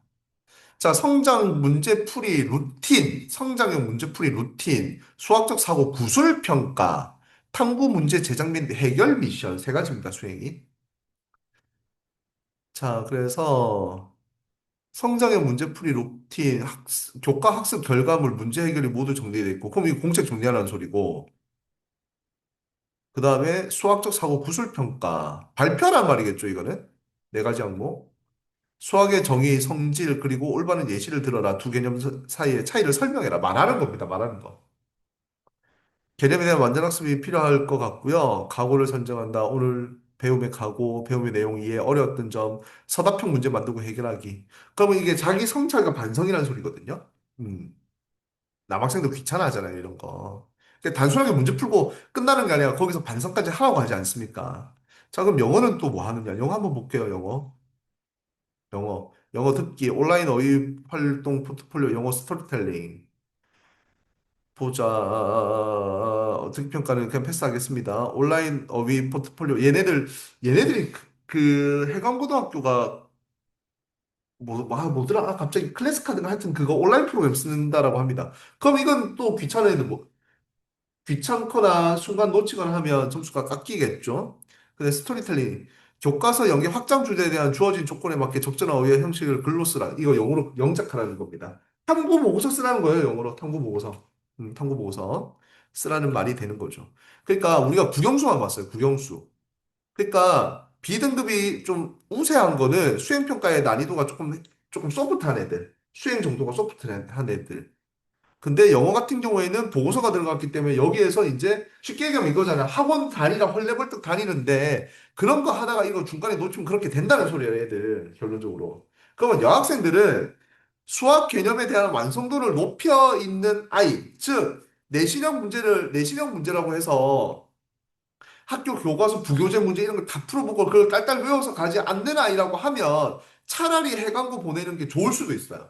자, 성장 문제풀이 루틴, 성장형 문제풀이 루틴, 수학적 사고 구술 평가, 탐구 문제 제작 및 해결 미션 세 가지입니다, 수행이. 자, 그래서 성장형 문제풀이 루틴, 교과 학습 결과물 문제 해결이 모두 정리되어 있고, 그럼 이거 공책 정리하라는 소리고, 그 다음에 수학적 사고 구술 평가, 발표란 말이겠죠, 이거는? 네 가지 항목. 수학의 정의, 성질, 그리고 올바른 예시를 들어라. 두 개념 사이의 차이를 설명해라. 말하는 겁니다. 말하는 거. 개념에 대한 완전 학습이 필요할 것 같고요. 각오를 선정한다. 오늘 배움의 각오, 배움의 내용 이해, 어려웠던 점, 서답형 문제 만들고 해결하기. 그러면 이게 자기 성찰과 반성이라는 소리거든요. 음, 남학생도 귀찮아 하잖아요, 이런 거. 그러니까 단순하게 문제 풀고 끝나는 게 아니라 거기서 반성까지 하라고 하지 않습니까? 자, 그럼 영어는 또 뭐 하느냐? 영어 한번 볼게요, 영어. 영어 듣기, 온라인 어휘 활동 포트폴리오, 영어 스토리텔링. 보자. 듣기 평가는 그냥 패스하겠습니다. 온라인 어휘 포트폴리오. 얘네들이 그 해관고등학교가 뭐더라? 아, 갑자기 클래스 카드가 하여튼 그거 온라인 프로그램 쓴다라고 합니다. 그럼 이건 또 귀찮은 애들 귀찮거나 순간 놓치거나 하면 점수가 깎이겠죠. 근데 스토리텔링, 교과서 연계 확장 주제에 대한 주어진 조건에 맞게 적절한 어휘의 형식을 글로 쓰라. 이거 영어로 영작하라는 겁니다. 탐구 보고서 쓰라는 거예요, 영어로. 탐구 보고서. 탐구 보고서 쓰라는 말이 되는 거죠. 그러니까 우리가 국영수만 봤어요, 국영수. 그러니까 B등급이 좀 우세한 거는 수행평가의 난이도가 조금 소프트한 애들. 수행 정도가 소프트한 애들. 근데 영어 같은 경우에는 보고서가 들어갔기 때문에 여기에서 이제 쉽게 얘기하면 이거잖아. 학원 다니라 헐레벌떡 다니는데 그런 거 하다가 이거 중간에 놓치면 그렇게 된다는 소리예요, 애들. 결론적으로. 그러면 여학생들은 수학 개념에 대한 완성도를 높여 있는 아이, 즉 내신형 문제라고 해서 학교 교과서 부교재 문제 이런 걸 다 풀어보고 그걸 딸딸 외워서 가지 않는 아이라고 하면 차라리 해강고 보내는 게 좋을 수도 있어요.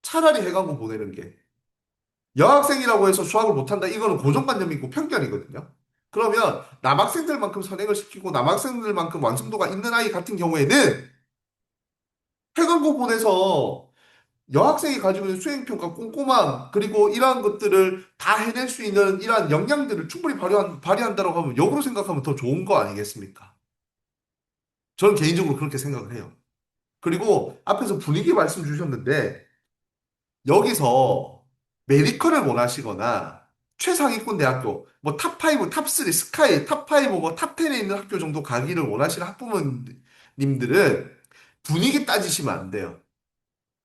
차라리 해강고 보내는 게. 여학생이라고 해서 수학을 못한다. 이거는 고정관념이고 편견이거든요. 그러면 남학생들만큼 선행을 시키고 남학생들만큼 완성도가 있는 아이 같은 경우에는 해관고 보내서 여학생이 가지고 있는 수행평가 꼼꼼함 그리고 이러한 것들을 다 해낼 수 있는 이러한 역량들을 충분히 발휘한다고 하면 역으로 생각하면 더 좋은 거 아니겠습니까? 저는 개인적으로 그렇게 생각을 해요. 그리고 앞에서 분위기 말씀 주셨는데 여기서 메디컬을 원하시거나 최상위권 대학교, 뭐 탑5, 탑3, 스카이, 탑5, 뭐 탑10에 있는 학교 정도 가기를 원하시는 학부모님들은 분위기 따지시면 안 돼요.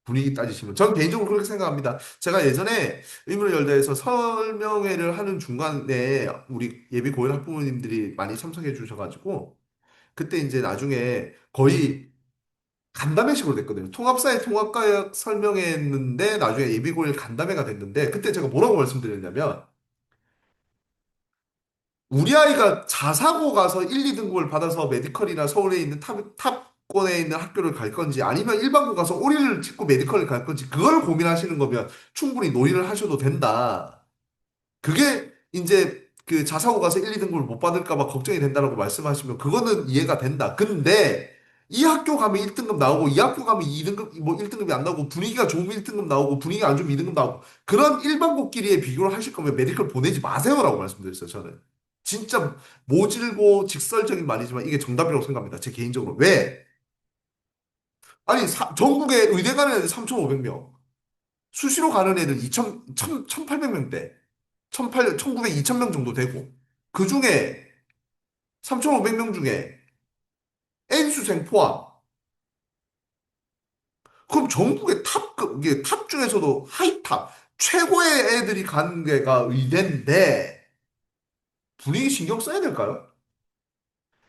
분위기 따지시면. 전 개인적으로 그렇게 생각합니다. 제가 예전에 의문을 열다해서 설명회를 하는 중간에 우리 예비 고일 학부모님들이 많이 참석해 주셔가지고 그때 이제 나중에 거의 간담회식으로 됐거든요. 통합사회 통합과학 설명했는데 나중에 예비고일 간담회가 됐는데 그때 제가 뭐라고 말씀드렸냐면 우리 아이가 자사고 가서 1, 2등급을 받아서 메디컬이나 서울에 있는 탑권에 있는 학교를 갈 건지 아니면 일반고 가서 오리를 찍고 메디컬을 갈 건지 그걸 고민하시는 거면 충분히 논의를 하셔도 된다. 그게 이제 그 자사고 가서 1, 2등급을 못 받을까 봐 걱정이 된다라고 말씀하시면 그거는 이해가 된다. 근데 이 학교 가면 1등급 나오고 이 학교 가면 2등급 뭐 1등급이 안 나오고 분위기가 좋으면 1등급 나오고 분위기가 안 좋으면 2등급 나오고 그런 일반고끼리의 비교를 하실 거면 메디컬 보내지 마세요라고 말씀드렸어요, 저는. 진짜 모질고 직설적인 말이지만 이게 정답이라고 생각합니다. 제 개인적으로. 왜? 아니, 전국에 의대 가는 애들 3,500명. 수시로 가는 애들 1,800명대. 1900, 2000명 정도 되고. 그 중에 3,500명 중에 N수생 포함. 그럼 전국의 이게 탑 중에서도 하이탑, 최고의 애들이 가는 데가 의대인데 분위기 신경 써야 될까요?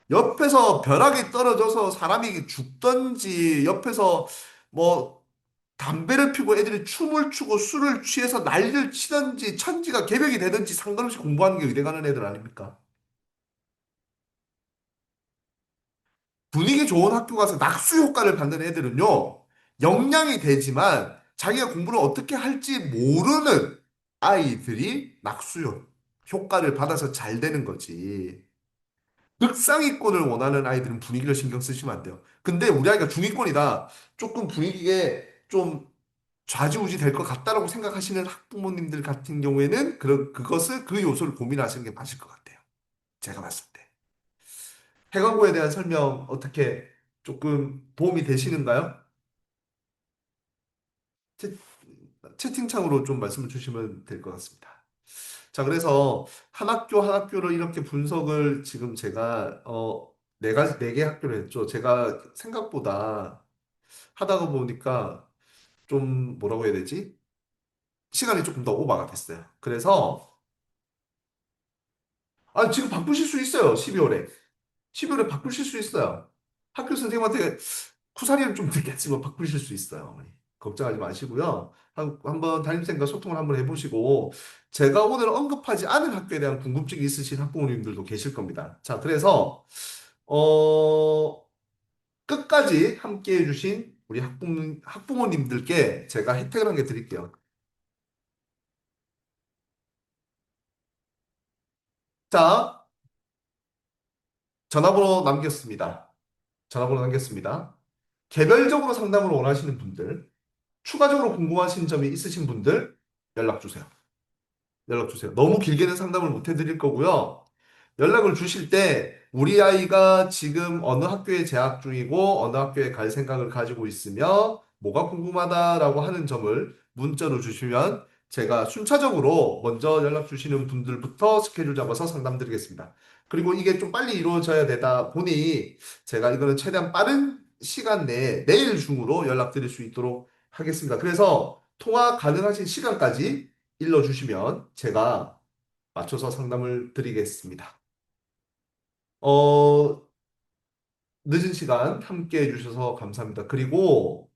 옆에서 벼락이 떨어져서 사람이 죽던지, 옆에서 뭐 담배를 피고 애들이 춤을 추고 술을 취해서 난리를 치든지 천지가 개벽이 되든지 상관없이 공부하는 게 의대 가는 애들 아닙니까? 분위기 좋은 학교 가서 낙수 효과를 받는 애들은요, 역량이 되지만 자기가 공부를 어떻게 할지 모르는 아이들이 효과를 받아서 잘 되는 거지. 극상위권을 원하는 아이들은 분위기를 신경 쓰시면 안 돼요. 근데 우리 아이가 중위권이다. 조금 분위기에 좀 좌지우지 될 것 같다라고 생각하시는 학부모님들 같은 경우에는 그것을 그 요소를 고민하시는 게 맞을 것 같아요. 제가 봤을 때. 해광고에 대한 설명 어떻게 조금 도움이 되시는가요? 채, 채팅창으로 좀 말씀을 주시면 될 것 같습니다. 자, 그래서 한 학교 한 학교를 이렇게 분석을 지금 제가 네 개 학교를 했죠. 제가 생각보다 하다가 보니까 좀 뭐라고 해야 되지? 시간이 조금 더 오버가 됐어요. 그래서 지금 바꾸실 수 있어요. 12월에. 12월에 바꾸실 수 있어요. 학교 선생님한테 쿠사리는 좀 듣겠지만 바꾸실 수 있어요. 어머니. 걱정하지 마시고요. 한번 담임쌤과 소통을 한번 해보시고 제가 오늘 언급하지 않은 학교에 대한 궁금증이 있으신 학부모님들도 계실 겁니다. 자, 그래서 어, 끝까지 함께 해주신 우리 학부모님들께 제가 혜택을 한 개 드릴게요. 자, 전화번호 남겼습니다. 전화번호 남겼습니다. 개별적으로 상담을 원하시는 분들, 추가적으로 궁금하신 점이 있으신 분들 연락 주세요. 연락 주세요. 너무 길게는 상담을 못 해드릴 거고요. 연락을 주실 때 우리 아이가 지금 어느 학교에 재학 중이고 어느 학교에 갈 생각을 가지고 있으며 뭐가 궁금하다라고 하는 점을 문자로 주시면 제가 순차적으로 먼저 연락 주시는 분들부터 스케줄 잡아서 상담 드리겠습니다. 그리고 이게 좀 빨리 이루어져야 되다 보니 제가 이거는 최대한 빠른 시간 내에 내일 중으로 연락드릴 수 있도록 하겠습니다. 그래서 통화 가능하신 시간까지 일러주시면 제가 맞춰서 상담을 드리겠습니다. 어, 늦은 시간 함께 해주셔서 감사합니다. 그리고,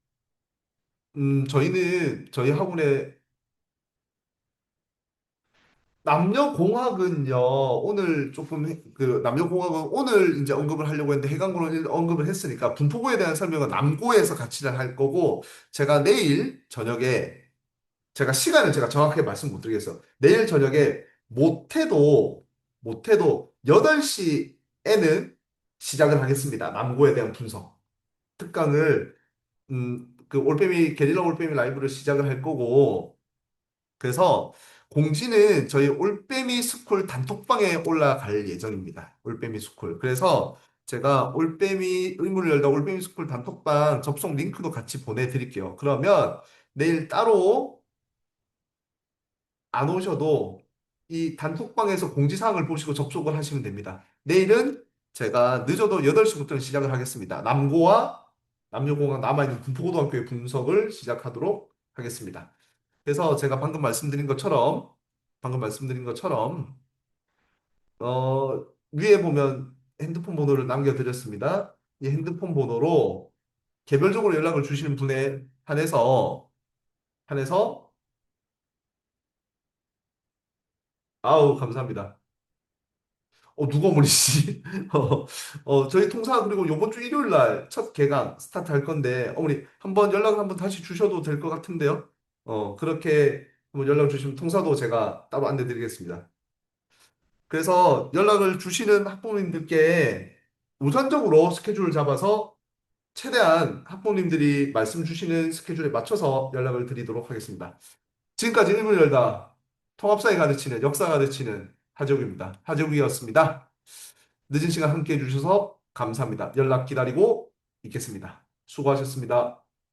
저희 학원에 남녀공학은요, 오늘 조금, 남녀공학은 오늘 이제 언급을 하려고 했는데, 해강고는 언급을 했으니까, 분포고에 대한 설명은 남고에서 같이 할 거고, 제가 내일 저녁에, 제가 정확하게 말씀 못 드리겠어요. 내일 저녁에 못해도 8시에는 시작을 하겠습니다. 남고에 대한 분석. 특강을 올빼미 게릴라 올빼미 라이브를 시작을 할 거고 그래서 공지는 저희 올빼미 스쿨 단톡방에 올라갈 예정입니다. 올빼미 스쿨. 그래서 제가 올빼미 의문을 열다 올빼미 스쿨 단톡방 접속 링크도 같이 보내드릴게요. 그러면 내일 따로 안 오셔도 이 단톡방에서 공지사항을 보시고 접속을 하시면 됩니다. 내일은 제가 늦어도 8시부터 시작을 하겠습니다. 남녀공학 남아있는 군포고등학교의 분석을 시작하도록 하겠습니다. 그래서 제가 방금 말씀드린 것처럼, 위에 보면 핸드폰 번호를 남겨드렸습니다. 이 핸드폰 번호로 개별적으로 연락을 주시는 분에 한해서, 아우, 감사합니다. 누가 어머니시? 저희 통사 그리고 이번 주 일요일 날 첫 개강 스타트 할 건데 어머니 한번 연락을 한번 다시 주셔도 될 것 같은데요. 그렇게 한번 연락 주시면 통사도 제가 따로 안내 드리겠습니다. 그래서 연락을 주시는 학부모님들께 우선적으로 스케줄을 잡아서 최대한 학부모님들이 말씀 주시는 스케줄에 맞춰서 연락을 드리도록 하겠습니다. 지금까지 일문을 열다 통합사회 가르치는 역사 가르치는 하재욱입니다. 하재욱이었습니다. 늦은 시간 함께 해주셔서 감사합니다. 연락 기다리고 있겠습니다. 수고하셨습니다.